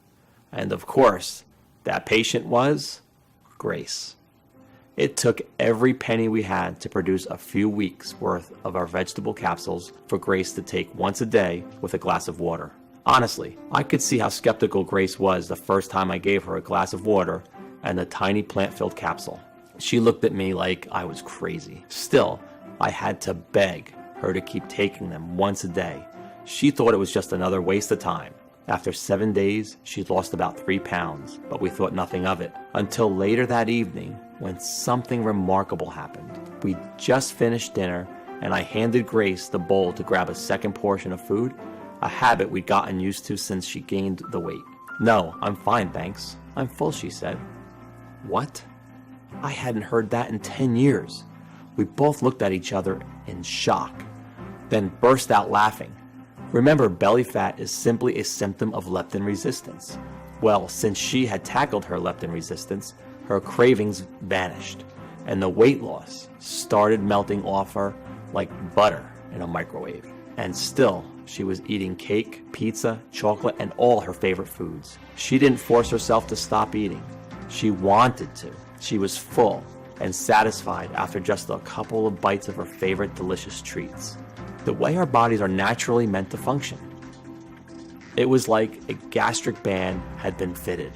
And of course, that patient was Grace. It took every penny we had to produce a few weeks worth of our vegetable capsules for Grace to take once a day with a glass of water. Honestly, I could see how skeptical Grace was the first time I gave her a glass of water and the tiny plant-filled capsule. She looked at me like I was crazy. Still, I had to beg her to keep taking them once a day. She thought it was just another waste of time. After 7 days, she lost about 3 pounds, but we thought nothing of it until later that evening when something remarkable happened. We just finished dinner and I handed Grace the bowl to grab a second portion of food, a habit we'd gotten used to since she gained the weight. "No, I'm fine, thanks. I'm full," she said. What? I hadn't heard that in 10 years. We both looked at each other in shock, then burst out laughing. Remember, belly fat is simply a symptom of leptin resistance. Well, since she had tackled her leptin resistance, her cravings vanished, and the weight loss started melting off her like butter in a microwave. And still, she was eating cake, pizza, chocolate, and all her favorite foods. She didn't force herself to stop eating. She wanted to. She was full and satisfied after just a couple of bites of her favorite delicious treats. The way our bodies are naturally meant to function. It was like a gastric band had been fitted,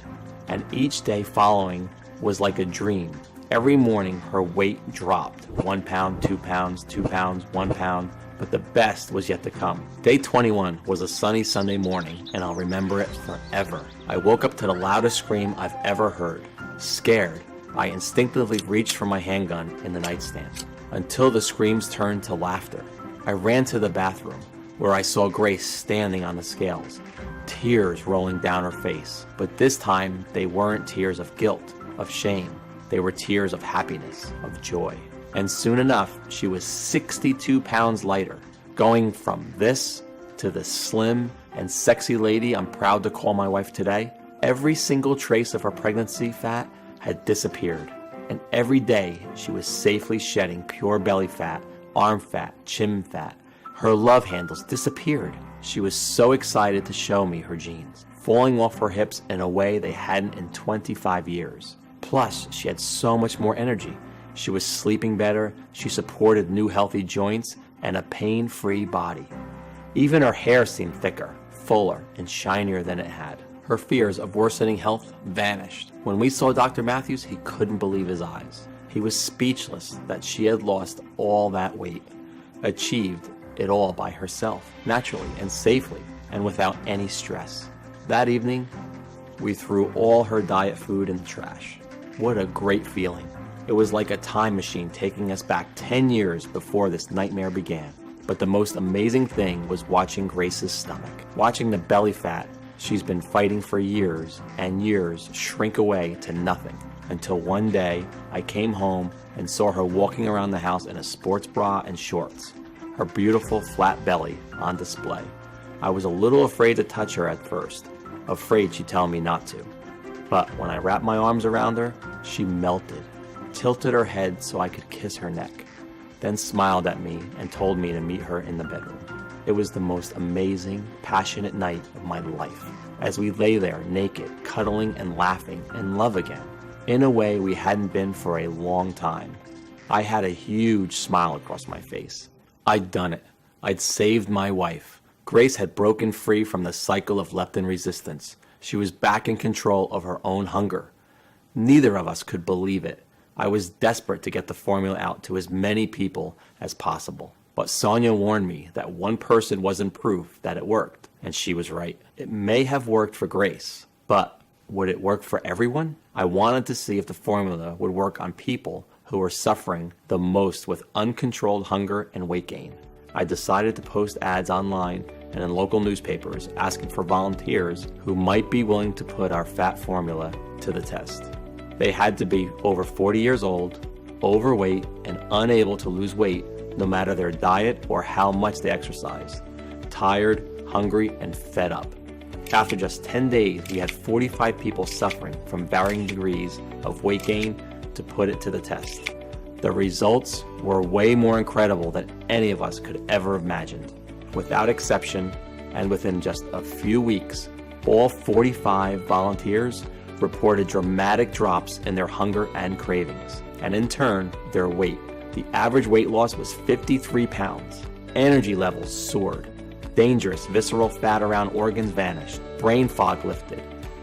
and each day following was like a dream. Every morning her weight dropped 1 pound, 2 pounds, 2 pounds, 1 pound, but the best was yet to come. Day 21 was a sunny Sunday morning, and I'll remember it forever. I woke up to the loudest scream I've ever heard. Scared, I instinctively reached for my handgun in the nightstand, until the screams turned to laughter. I ran to the bathroom, where I saw Grace standing on the scales, tears rolling down her face. But this time, they weren't tears of guilt, of shame. They were tears of happiness, of joy. And soon enough, she was 62 pounds lighter, going from this to the slim and sexy lady I'm proud to call my wife today. Every single trace of her pregnancy fat had disappeared, and every day she was safely shedding pure belly fat, arm fat, chin fat. Her love handles disappeared. She was so excited to show me her jeans, falling off her hips in a way they hadn't in 25 years. Plus, she had so much more energy. She was sleeping better, she supported new healthy joints, and a pain-free body. Even her hair seemed thicker, fuller, and shinier than it had. Her fears of worsening health vanished. When we saw Dr. Matthews, he couldn't believe his eyes. He was speechless that she had lost all that weight, achieved it all by herself, naturally and safely, and without any stress. That evening, we threw all her diet food in the trash. What a great feeling. It was like a time machine taking us back 10 years before this nightmare began. But the most amazing thing was watching Grace's stomach, watching the belly fat she's been fighting for years and years shrink away to nothing. Until one day, I came home and saw her walking around the house in a sports bra and shorts, her beautiful flat belly on display. I was a little afraid to touch her at first, afraid she'd tell me not to. But when I wrapped my arms around her, she melted, tilted her head so I could kiss her neck, then smiled at me and told me to meet her in the bedroom. It was the most amazing, passionate night of my life, as we lay there naked, cuddling and laughing in love again, in a way we hadn't been for a long time. I had a huge smile across my face. I'd done it. I'd saved my wife. Grace had broken free from the cycle of leptin resistance. She was back in control of her own hunger. Neither of us could believe it. I was desperate to get the formula out to as many people as possible. But Sonia warned me that one person wasn't proof that it worked, and she was right. It may have worked for Grace, but would it work for everyone? I wanted to see if the formula would work on people who who were suffering the most with uncontrolled hunger and weight gain. I decided to post ads online and in local newspapers asking for volunteers who might be willing to put our fat formula to the test. They had to be over 40 years old, overweight, and unable to lose weight no matter their diet or how much they exercised, tired, hungry, and fed up. After just 10 days, we had 45 people suffering from varying degrees of weight gain to put it to the test. The results were way more incredible than any of us could ever have imagined. Without exception, and within just a few weeks, all 45 volunteers reported dramatic drops in their hunger and cravings, and in turn, their weight. The average weight loss was 53 pounds. Energy levels soared. Dangerous visceral fat around organs vanished. Brain fog lifted.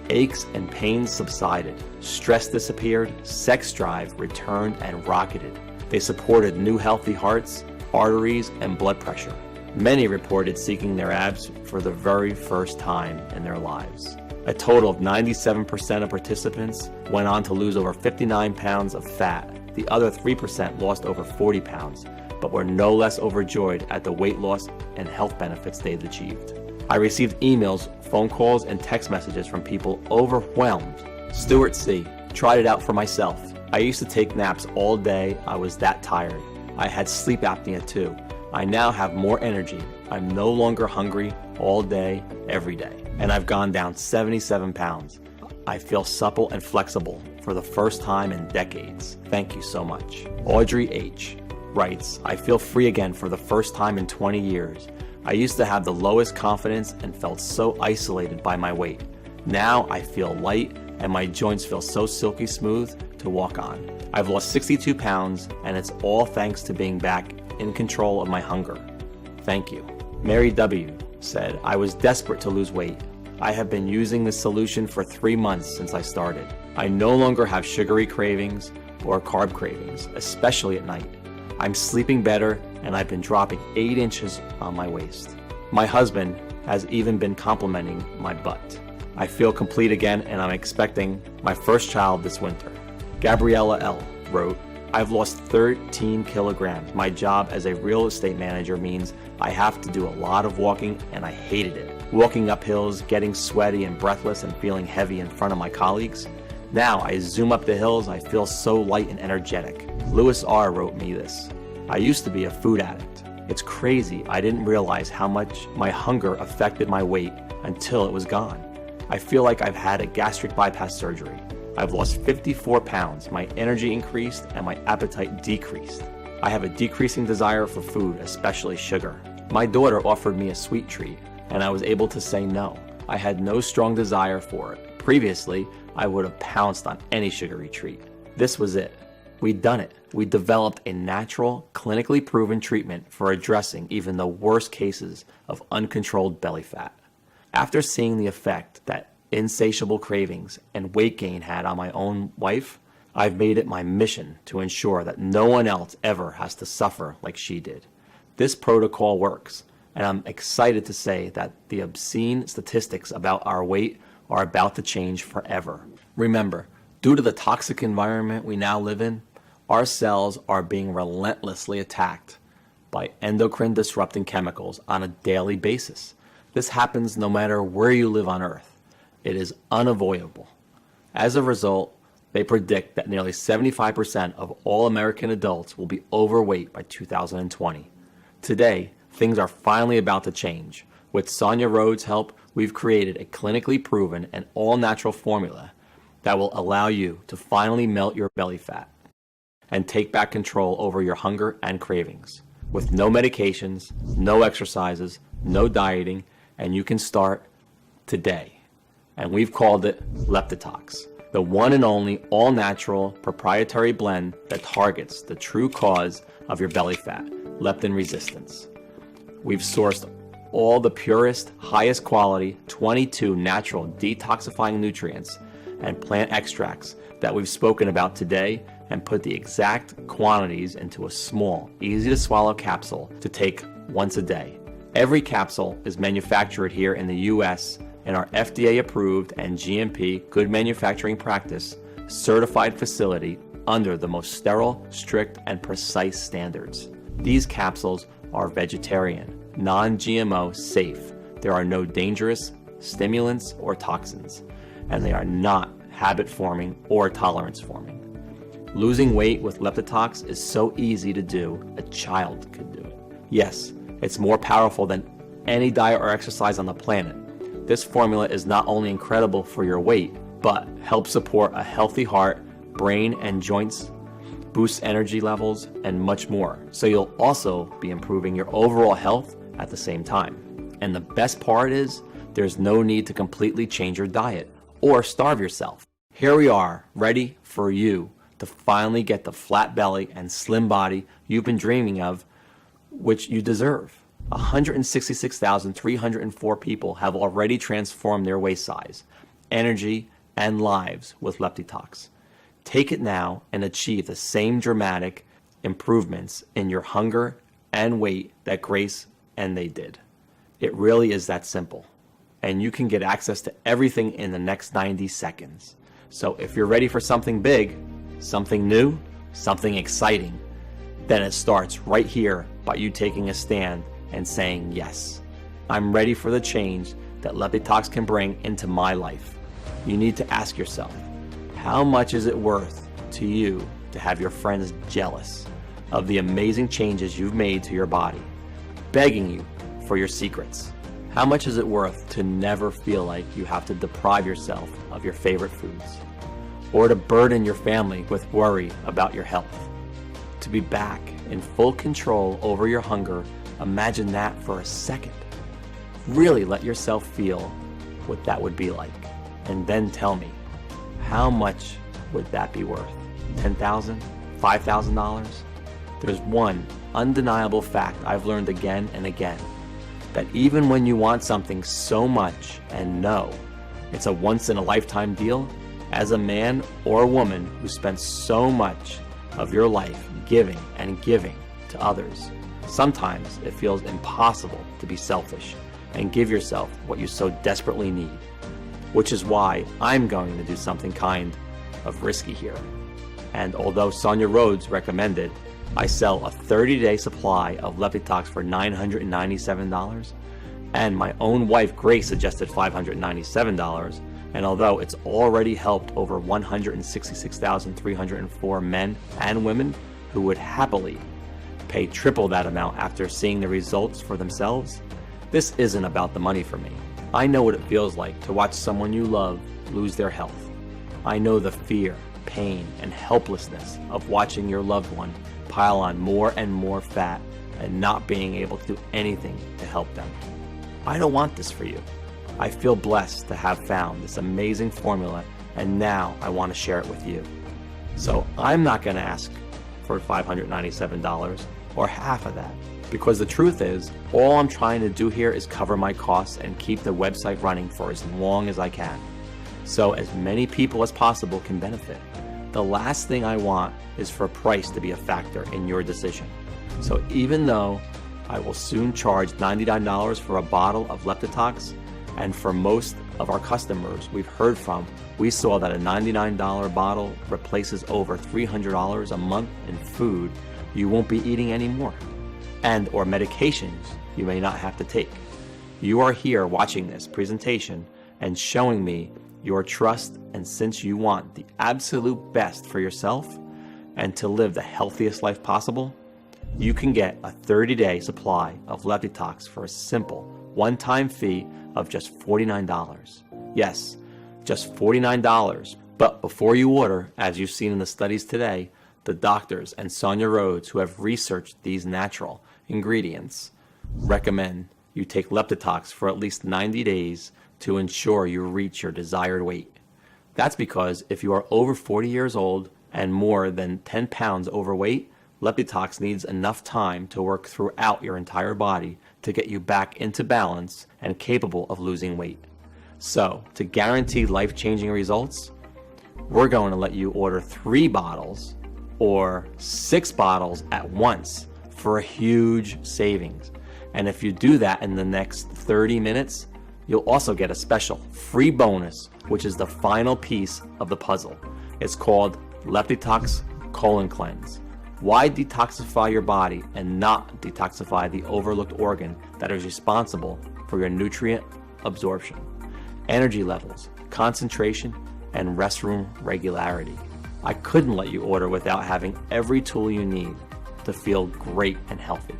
Aches and pains subsided. Stress disappeared. Sex drive returned and rocketed. They supported new healthy hearts, arteries, and blood pressure. Many reported seeking their abs for the very first time in their lives. A total of 97% of participants went on to lose over 59 pounds of fat. The other 3% lost over 40 pounds, but were no less overjoyed at the weight loss and health benefits they'd achieved. I received emails, phone calls, and text messages from people overwhelmed. Stuart C. Tried it out for myself. I used to take naps all day. I was that tired. I had sleep apnea too. I now have more energy. I'm no longer hungry all day, every day. And I've gone down 77 pounds. I feel supple and flexible for the first time in decades. Thank you so much. Audrey H. writes, I feel free again for the first time in 20 years. I used to have the lowest confidence and felt so isolated by my weight. Now I feel light and my joints feel so silky smooth to walk on. I've lost 62 pounds and it's all thanks to being back in control of my hunger. Thank you. Mary W. said, I was desperate to lose weight. I have been using this solution for 3 months since I started. I no longer have sugary cravings or carb cravings, especially at night. I'm sleeping better and I've been dropping 8 inches on my waist. My husband has even been complimenting my butt. I feel complete again and I'm expecting my first child this winter. Gabriella L. wrote, I've lost 13 kilograms. My job as a real estate manager means I have to do a lot of walking and I hated it. Walking up hills, getting sweaty and breathless and feeling heavy in front of my colleagues. Now I zoom up the hills, I feel so light and energetic. Lewis R. wrote me this. I used to be a food addict. It's crazy, I didn't realize how much my hunger affected my weight until it was gone. I feel like I've had a gastric bypass surgery. I've lost 54 pounds, my energy increased and my appetite decreased. I have a decreasing desire for food, especially sugar. My daughter offered me a sweet treat and I was able to say no. I had no strong desire for it. Previously, I would have pounced on any sugary treat. This was it. We'd done it. We developed a natural, clinically proven treatment for addressing even the worst cases of uncontrolled belly fat. After seeing the effect that insatiable cravings and weight gain had on my own wife, I've made it my mission to ensure that no one else ever has to suffer like she did. This protocol works, and I'm excited to say that the obscene statistics about our weight are about to change forever. Remember, due to the toxic environment we now live in, our cells are being relentlessly attacked by endocrine disrupting chemicals on a daily basis. This happens no matter where you live on Earth. It is unavoidable. As a result, they predict that nearly 75% of all American adults will be overweight by 2020. Today, things are finally about to change. With Sonia Rhodes' help, we've created a clinically proven and all-natural formula that will allow you to finally melt your belly fat and take back control over your hunger and cravings. With no medications, no exercises, no dieting, and you can start today. And we've called it Leptitox, the one and only all-natural proprietary blend that targets the true cause of your belly fat, leptin resistance. We've sourced all the purest, highest quality, 22 natural detoxifying nutrients and plant extracts that we've spoken about today and put the exact quantities into a small, easy to swallow capsule to take once a day. Every capsule is manufactured here in the US in our FDA approved and GMP good manufacturing practice certified facility under the most sterile, strict, and precise standards. These capsules are vegetarian, non-GMO safe. There are no dangerous stimulants or toxins, and they are not habit-forming or tolerance-forming. Losing weight with Leptitox is so easy to do, a child could do it. Yes, it's more powerful than any diet or exercise on the planet. This formula is not only incredible for your weight, but helps support a healthy heart, brain, and joints, boosts energy levels, and much more. So you'll also be improving your overall health at the same time. And the best part is, there's no need to completely change your diet or starve yourself. Here we are, ready for you to finally get the flat belly and slim body you've been dreaming of, which you deserve. 166,304 people have already transformed their waist size, energy, and lives with Leptitox. Take it now and achieve the same dramatic improvements in your hunger and weight that Grace and they did. It really is that simple. And you can get access to everything in the next 90 seconds. So if you're ready for something big, something new, something exciting, then it starts right here by you taking a stand and saying, yes, I'm ready for the change that Leptitox can bring into my life. You need to ask yourself, how much is it worth to you to have your friends jealous of the amazing changes you've made to your body, begging you for your secrets? How much is it worth to never feel like you have to deprive yourself of your favorite foods, or to burden your family with worry about your health? To be back in full control over your hunger, imagine that for a second. Really let yourself feel what that would be like, and then tell me, how much would that be worth? $10,000? $5,000? There's one undeniable fact I've learned again and again, that even when you want something so much and know it's a once-in-a-lifetime deal, as a man or a woman who spends so much of your life giving and giving to others, sometimes it feels impossible to be selfish and give yourself what you so desperately need. Which is why I'm going to do something kind of risky here. And although Sonia Rhodes recommended I sell a 30-day supply of Leptitox for $997, and my own wife Grace suggested $597, and although it's already helped over 166,304 men and women who would happily pay triple that amount after seeing the results for themselves, this isn't about the money for me. I know what it feels like to watch someone you love lose their health. I know the fear, pain, and helplessness of watching your loved one pile on more and more fat and not being able to do anything to help them. I don't want this for you. I feel blessed to have found this amazing formula, and now I want to share it with you. So I'm not going to ask for $597 or half of that, because the truth is, all I'm trying to do here is cover my costs and keep the website running for as long as I can, so as many people as possible can benefit. The last thing I want is for price to be a factor in your decision. So even though I will soon charge $99 for a bottle of Leptitox, and for most of our customers we've heard from, we saw that a $99 bottle replaces over $300 a month in food you won't be eating anymore, and or medications you may not have to take. You are here watching this presentation and showing me your trust, and since you want the absolute best for yourself and to live the healthiest life possible, you can get a 30-day supply of Leptitox for a simple one-time fee of just $49. Yes, just $49. But before you order, as you've seen in the studies today, the doctors and Sonia Rhodes, who have researched these natural ingredients, recommend you take Leptitox for at least 90 days to ensure you reach your desired weight. That's because if you are over 40 years old and more than 10 pounds overweight, Leptitox needs enough time to work throughout your entire body to get you back into balance and capable of losing weight. So, to guarantee life-changing results, we're going to let you order 3 bottles or 6 bottles at once for a huge savings. And if you do that in the next 30 minutes, you'll also get a special free bonus, which is the final piece of the puzzle. It's called Leptitox colon cleanse. Why detoxify your body and not detoxify the overlooked organ that is responsible for your nutrient absorption, energy levels, concentration, and restroom regularity? I couldn't let you order without having every tool you need to feel great and healthy.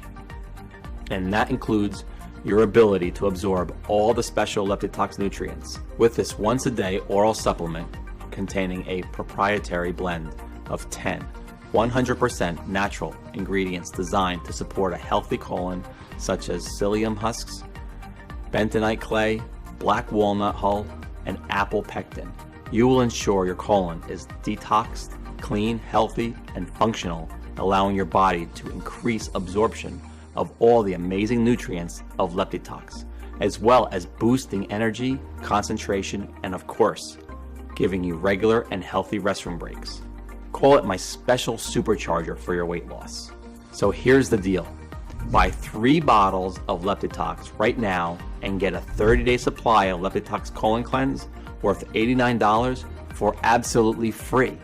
And that includes your ability to absorb all the special Leptitox nutrients with this once-a-day oral supplement containing a proprietary blend of 10 100% natural ingredients designed to support a healthy colon, such as psyllium husks, bentonite clay, black walnut hull, and apple pectin. You will ensure your colon is detoxed, clean, healthy, and functional, allowing your body to increase absorption of all the amazing nutrients of Leptitox, as well as boosting energy, concentration, and of course, giving you regular and healthy restroom breaks. Call it my special supercharger for your weight loss. So here's the deal. Buy 3 bottles of Leptitox right now and get a 30-day supply of Leptitox Colon Cleanse worth $89 for absolutely free.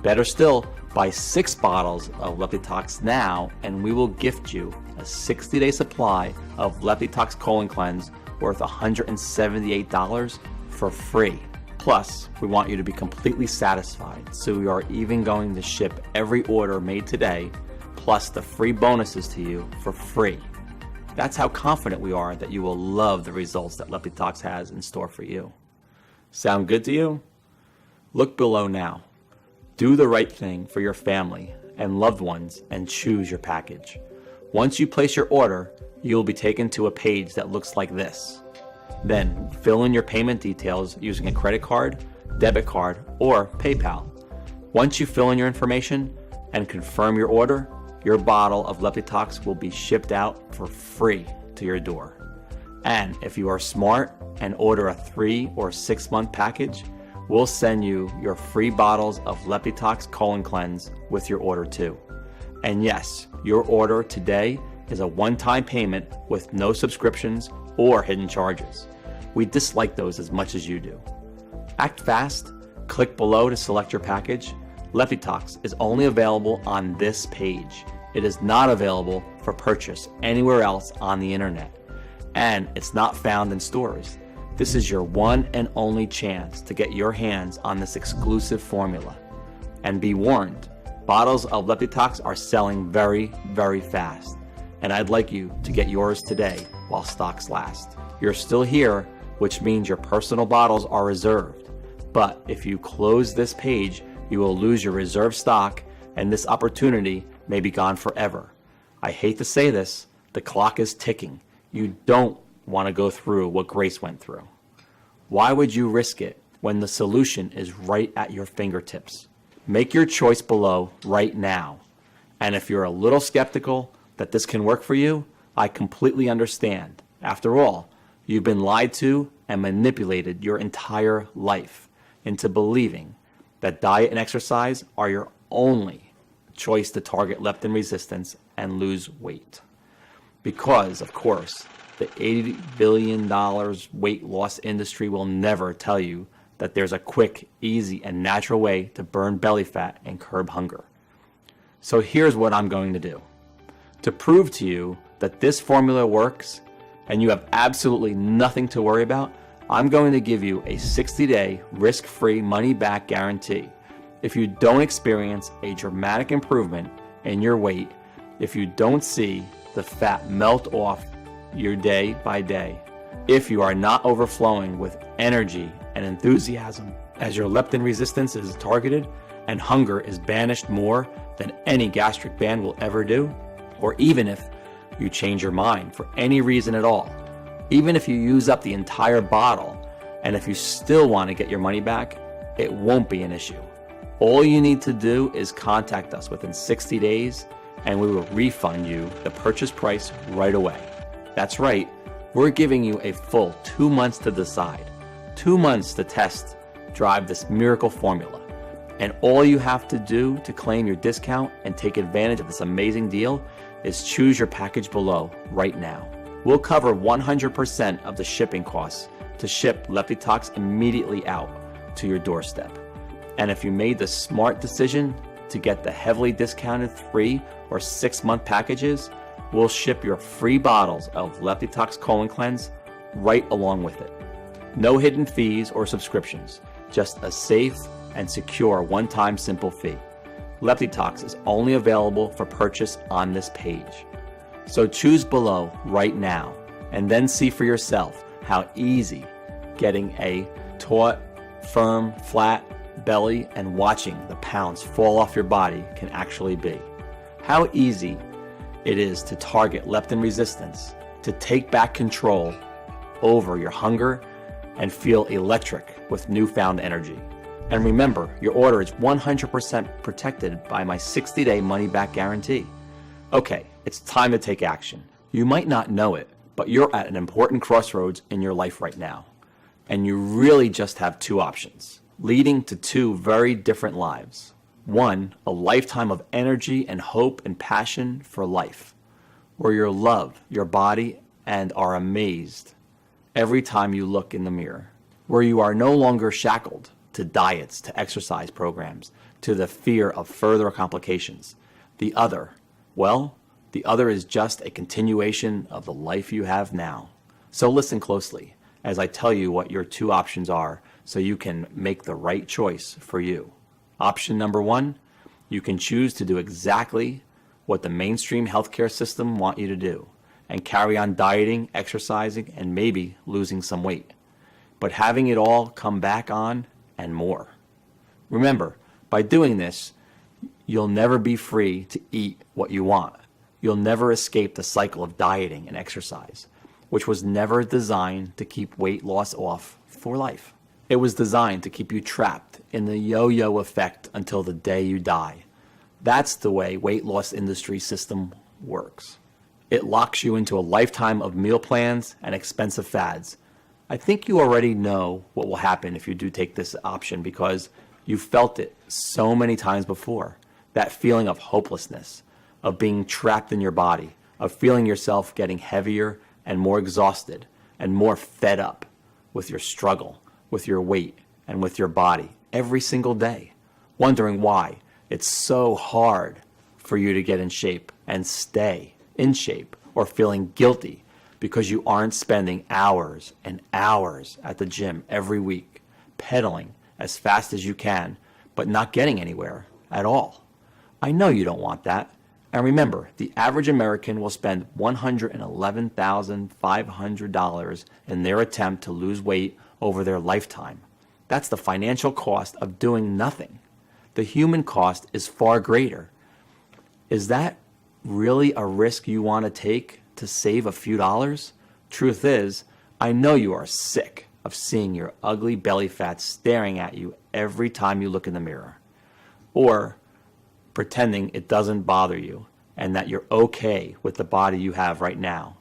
Better still, buy 6 bottles of Leptitox now and we will gift you a 60-day supply of Leptitox Colon Cleanse worth $178 for free. Plus, we want you to be completely satisfied, so we are even going to ship every order made today, plus the free bonuses to you for free. That's how confident we are that you will love the results that Leptitox has in store for you. Sound good to you? Look below now. Do the right thing for your family and loved ones and choose your package. Once you place your order, you will be taken to a page that looks like this. Then fill in your payment details using a credit card, debit card, or PayPal. Once you fill in your information and confirm your order, your bottle of Leptitox will be shipped out for free to your door. And if you are smart and order a 3 or 6 month package, we'll send you your free bottles of Leptitox Colon Cleanse with your order too. And yes, your order today is a one-time payment with no subscriptions or hidden charges. We dislike those as much as you do. Act fast, click below to select your package. Leptitox is only available on this page. It is not available for purchase anywhere else on the internet, and it's not found in stores. This is your one and only chance to get your hands on this exclusive formula. And be warned, bottles of Leptitox are selling very, very fast, and I'd like you to get yours today while stocks last. You're still here, which means your personal bottles are reserved. But if you close this page, you will lose your reserved stock and this opportunity may be gone forever. I hate to say this, the clock is ticking. You don't want to go through what Grace went through. Why would you risk it when the solution is right at your fingertips? Make your choice below right now. And if you're a little skeptical that this can work for you, I completely understand. After all, you've been lied to and manipulated your entire life into believing that diet and exercise are your only choice to target leptin resistance and lose weight. Because, of course, the $80 billion weight loss industry will never tell you that there's a quick, easy, and natural way to burn belly fat and curb hunger. So here's what I'm going to do. To prove to you that this formula works and you have absolutely nothing to worry about, I'm going to give you a 60-day risk-free money-back guarantee. If you don't experience a dramatic improvement in your weight, if you don't see the fat melt off your day by day, if you are not overflowing with energy and enthusiasm as your leptin resistance is targeted and hunger is banished more than any gastric band will ever do, or even if you change your mind for any reason at all, even if you use up the entire bottle, and if you still want to get your money back, it won't be an issue. All you need to do is contact us within 60 days and we will refund you the purchase price right away. That's right, we're giving you a full 2 months to decide, 2 months to test, drive this miracle formula. And all you have to do to claim your discount and take advantage of this amazing deal is choose your package below right now. We'll cover 100% of the shipping costs to ship Leptitox immediately out to your doorstep. And if you made the smart decision to get the heavily discounted 3 or 6 month packages, we'll ship your free bottles of Leptitox Colon Cleanse right along with it. No hidden fees or subscriptions, just a safe and secure one-time simple fee. Leptitox is only available for purchase on this page. So choose below right now and then see for yourself how easy getting a taut, firm, flat belly and watching the pounds fall off your body can actually be. How easy it is to target leptin resistance, to take back control over your hunger and feel electric with newfound energy. And remember, your order is 100% protected by my 60-day money-back guarantee. Okay, it's time to take action. You might not know it, but you're at an important crossroads in your life right now. And you really just have two options, leading to two very different lives. One, a lifetime of energy and hope and passion for life, where you love your body and are amazed every time you look in the mirror, where you are no longer shackled to diets, to exercise programs, to the fear of further complications. The other, well, the other is just a continuation of the life you have now. So listen closely as I tell you what your two options are so you can make the right choice for you. Option number one, you can choose to do exactly what the mainstream healthcare system want you to do and carry on dieting, exercising, and maybe losing some weight, but having it all come back on and more. Remember, by doing this, you'll never be free to eat what you want. You'll never escape the cycle of dieting and exercise, which was never designed to keep weight loss off for life. It was designed to keep you trapped in the yo-yo effect until the day you die. That's the way weight loss industry system works. It locks you into a lifetime of meal plans and expensive fads. I think you already know what will happen if you do take this option because you've felt it so many times before. That feeling of hopelessness, of being trapped in your body, of feeling yourself getting heavier and more exhausted and more fed up with your struggle, with your weight, and with your body every single day, wondering why it's so hard for you to get in shape and stay in shape, or feeling guilty because you aren't spending hours and hours at the gym every week, pedaling as fast as you can, but not getting anywhere at all. I know you don't want that. And remember, the average American will spend $111,500 in their attempt to lose weight over their lifetime. That's the financial cost of doing nothing. The human cost is far greater. Is that really a risk you want to take to save a few dollars? Truth is, I know you are sick of seeing your ugly belly fat staring at you every time you look in the mirror, or pretending it doesn't bother you and that you're okay with the body you have right now,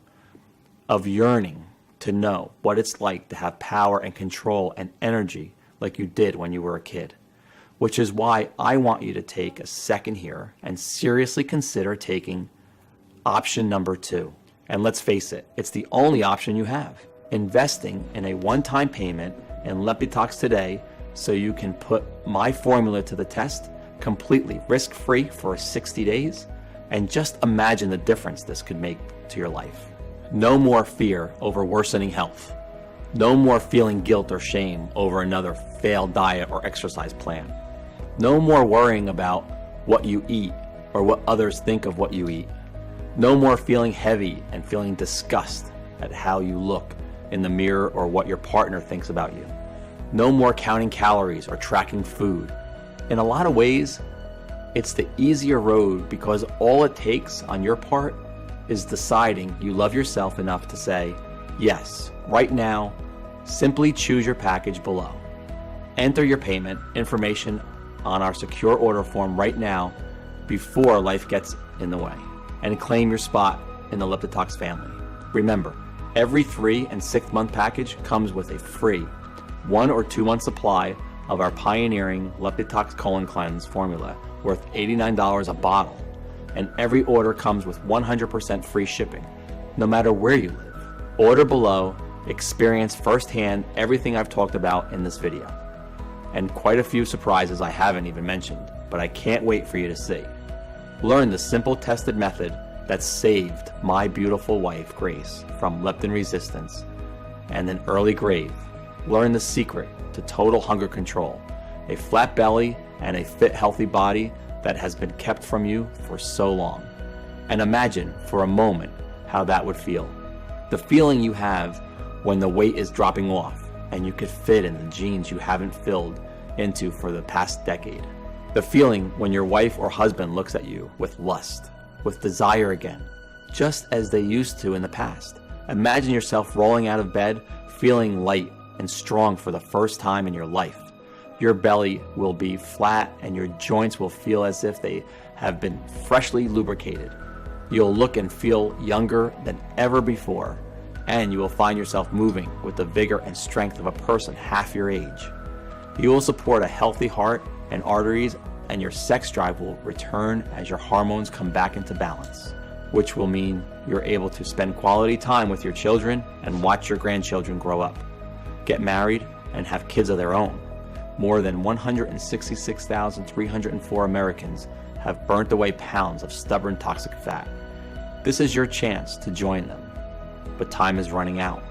of yearning to know what it's like to have power and control and energy like you did when you were a kid. Which is why I want you to take a second here and seriously consider taking option number two. And let's face it, it's the only option you have. Investing in a one-time payment in Leptitox today so you can put my formula to the test completely risk-free for 60 days, and just imagine the difference this could make to your life. No more fear over worsening health. No more feeling guilt or shame over another failed diet or exercise plan. No more worrying about what you eat or what others think of what you eat. No more feeling heavy and feeling disgust at how you look in the mirror or what your partner thinks about you. No more counting calories or tracking food. In a lot of ways, it's the easier road because all it takes on your part is deciding you love yourself enough to say, yes, right now, simply choose your package below. Enter your payment information on our secure order form right now before life gets in the way, and claim your spot in the Leptitox family. Remember, every 3 and 6 month package comes with a free 1 or 2 month supply of our pioneering Leptitox Colon Cleanse formula worth $89 a bottle, and every order comes with 100% free shipping, no matter where you live. Order below, experience firsthand everything I've talked about in this video, and quite a few surprises I haven't even mentioned. but I can't wait for you to see. Learn the simple tested method that saved my beautiful wife, Grace, from leptin resistance and an early grave. Learn the secret to total hunger control, a flat belly and a fit, healthy body that has been kept from you for so long. And imagine for a moment how that would feel. The feeling you have when the weight is dropping off and you could fit in the jeans you haven't filled into for the past decade. The feeling when your wife or husband looks at you with lust, with desire again, just as they used to in the past. Imagine yourself rolling out of bed, feeling light and strong for the first time in your life. Your belly will be flat and your joints will feel as if they have been freshly lubricated. You'll look and feel younger than ever before, and you will find yourself moving with the vigor and strength of a person half your age. You will support a healthy heart and arteries, and your sex drive will return as your hormones come back into balance, which will mean you're able to spend quality time with your children and watch your grandchildren grow up, get married, and have kids of their own. More than 166,304 Americans have burnt away pounds of stubborn toxic fat. This is your chance to join them, but time is running out.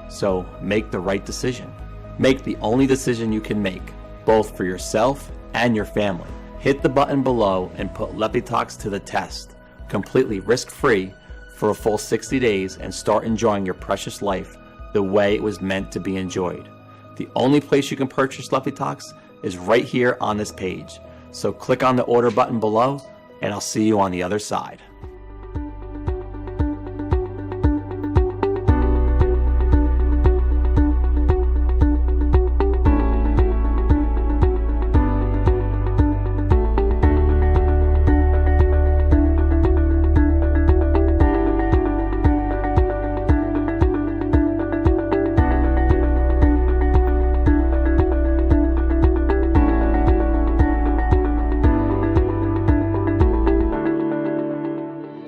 So make the right decision. Make the only decision you can make, both for yourself and your family. Hit the button below and put Leptitox to the test, completely risk-free for a full 60 days and start enjoying your precious life the way it was meant to be enjoyed. The only place you can purchase Leptitox is right here on this page. So click on the order button below and I'll see you on the other side.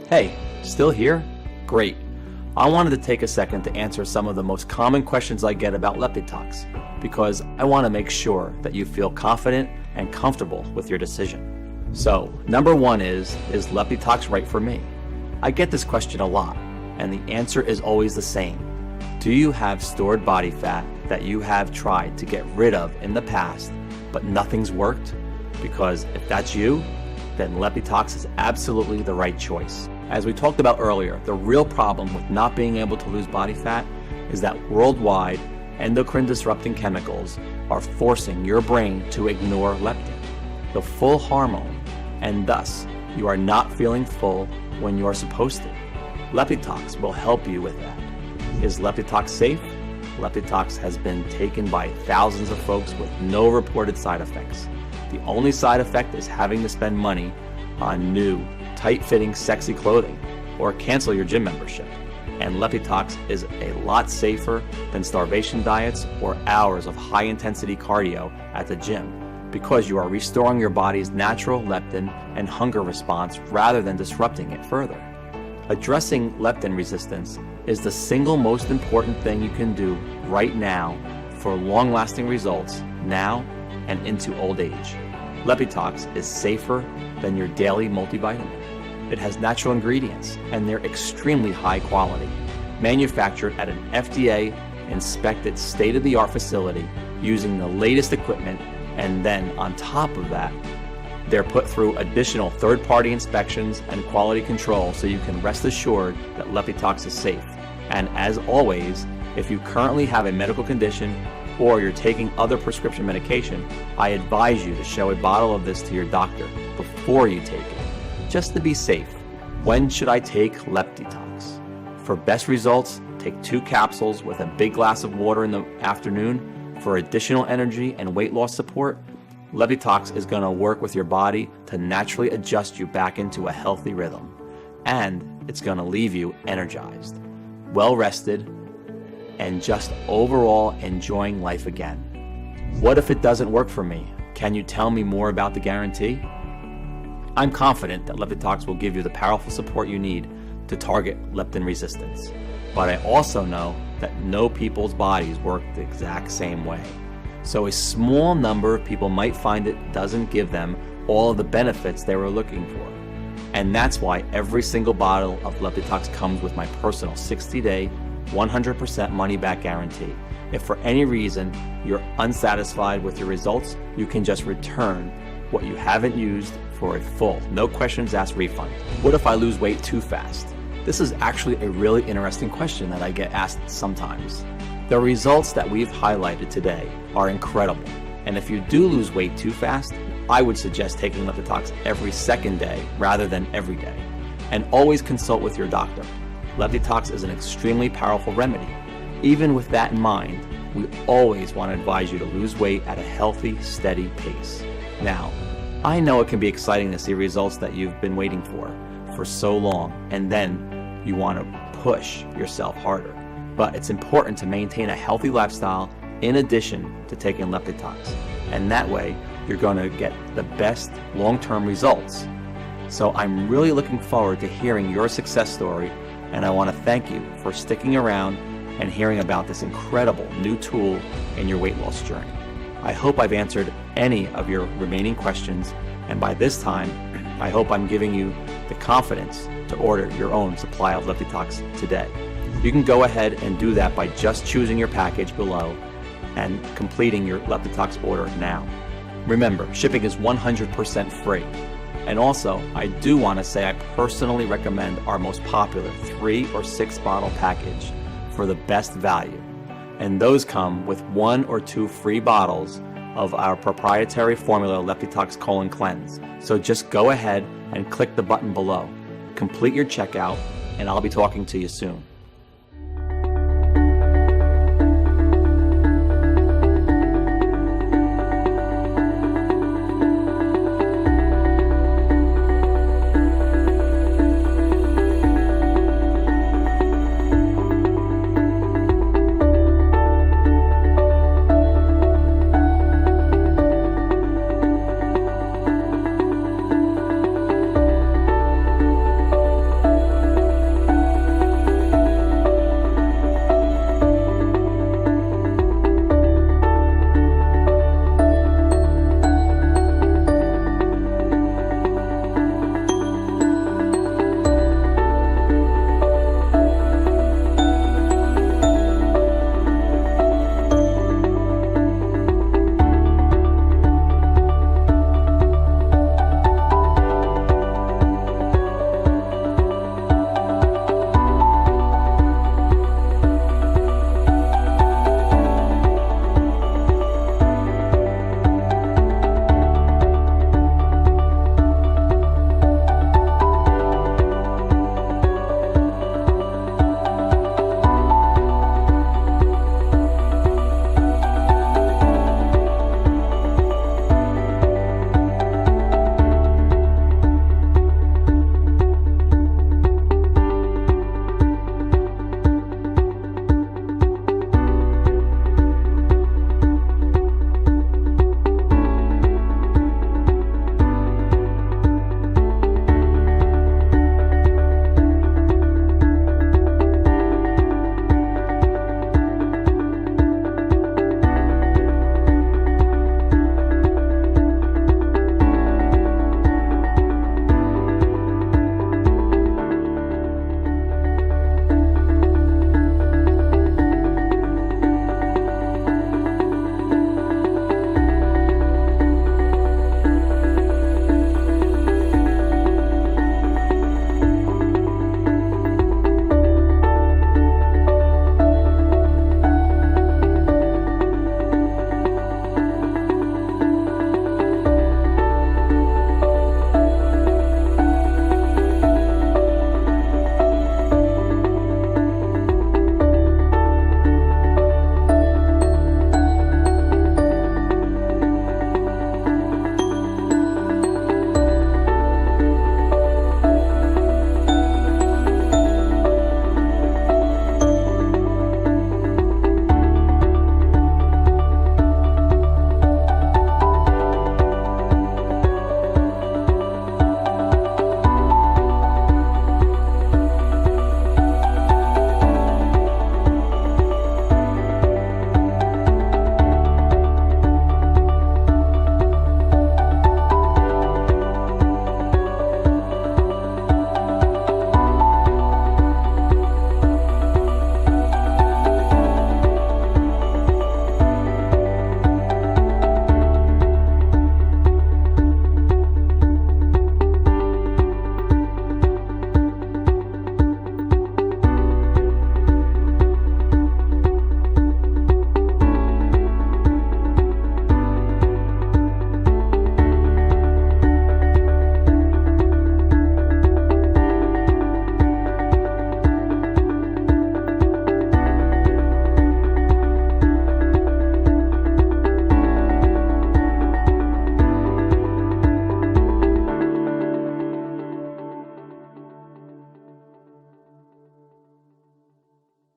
Hey, still here? Great. I wanted to take a second to answer some of the most common questions I get about Leptitox, because I want to make sure that you feel confident and comfortable with your decision. So, number one is Leptitox right for me? I get this question a lot, and the answer is always the same. Do you have stored body fat that you have tried to get rid of in the past, but nothing's worked? Because if that's you, then Leptitox is absolutely the right choice. As we talked about earlier, the real problem with not being able to lose body fat is that worldwide endocrine disrupting chemicals are forcing your brain to ignore leptin, the full hormone, and thus you are not feeling full when you are supposed to. Leptitox will help you with that. Is Leptitox safe? Leptitox has been taken by thousands of folks with no reported side effects. The only side effect is having to spend money on new, tight-fitting, sexy clothing, or cancel your gym membership. And Leptitox is a lot safer than starvation diets or hours of high-intensity cardio at the gym, because you are restoring your body's natural leptin and hunger response rather than disrupting it further. Addressing leptin resistance is the single most important thing you can do right now for long-lasting results now and into old age. Leptitox is safer than your daily multivitamin. It has natural ingredients, and they're extremely high quality, manufactured at an FDA-inspected state-of-the-art facility using the latest equipment, and then on top of that, they're put through additional third-party inspections and quality control so you can rest assured that Leptitox is safe. And as always, if you currently have a medical condition or you're taking other prescription medication, I advise you to show a bottle of this to your doctor before you take it, just to be safe. When should I take Leptitox? For best results, take 2 capsules with a big glass of water in the afternoon. For additional energy and weight loss support, Leptitox is going to work with your body to naturally adjust you back into a healthy rhythm. And it's going to leave you energized, well rested, and just overall enjoying life again. What if it doesn't work for me? Can you tell me more about the guarantee? I'm confident that Leptitox will give you the powerful support you need to target leptin resistance. But I also know that no people's bodies work the exact same way. So a small number of people might find it doesn't give them all of the benefits they were looking for. And that's why every single bottle of Leptitox comes with my personal 60-day, 100% money-back guarantee. If for any reason you're unsatisfied with your results, you can just return what you haven't used for a full, no questions asked refund. What if I lose weight too fast? This is actually a really interesting question that I get asked sometimes. The results that we've highlighted today are incredible. And if you do lose weight too fast, I would suggest taking Leptitox every second day rather than every day. And always consult with your doctor. Leptitox is an extremely powerful remedy. Even with that in mind, we always want to advise you to lose weight at a healthy, steady pace. Now, I know it can be exciting to see results that you've been waiting for so long, and then you want to push yourself harder. But it's important to maintain a healthy lifestyle in addition to taking Leptitox. And that way, you're going to get the best long-term results. So I'm really looking forward to hearing your success story, and I want to thank you for sticking around and hearing about this incredible new tool in your weight loss journey. I hope I've answered any of your remaining questions, and by this time, I hope I'm giving you the confidence to order your own supply of Leptitox today. You can go ahead and do that by just choosing your package below and completing your Leptitox order now. Remember, shipping is 100% free. And also, I do want to say I personally recommend our most popular 3 or 6 bottle package for the best value. And those come with 1 or 2 free bottles of our proprietary formula Leptitox Colon Cleanse. So just go ahead and click the button below. Complete your checkout, and I'll be talking to you soon.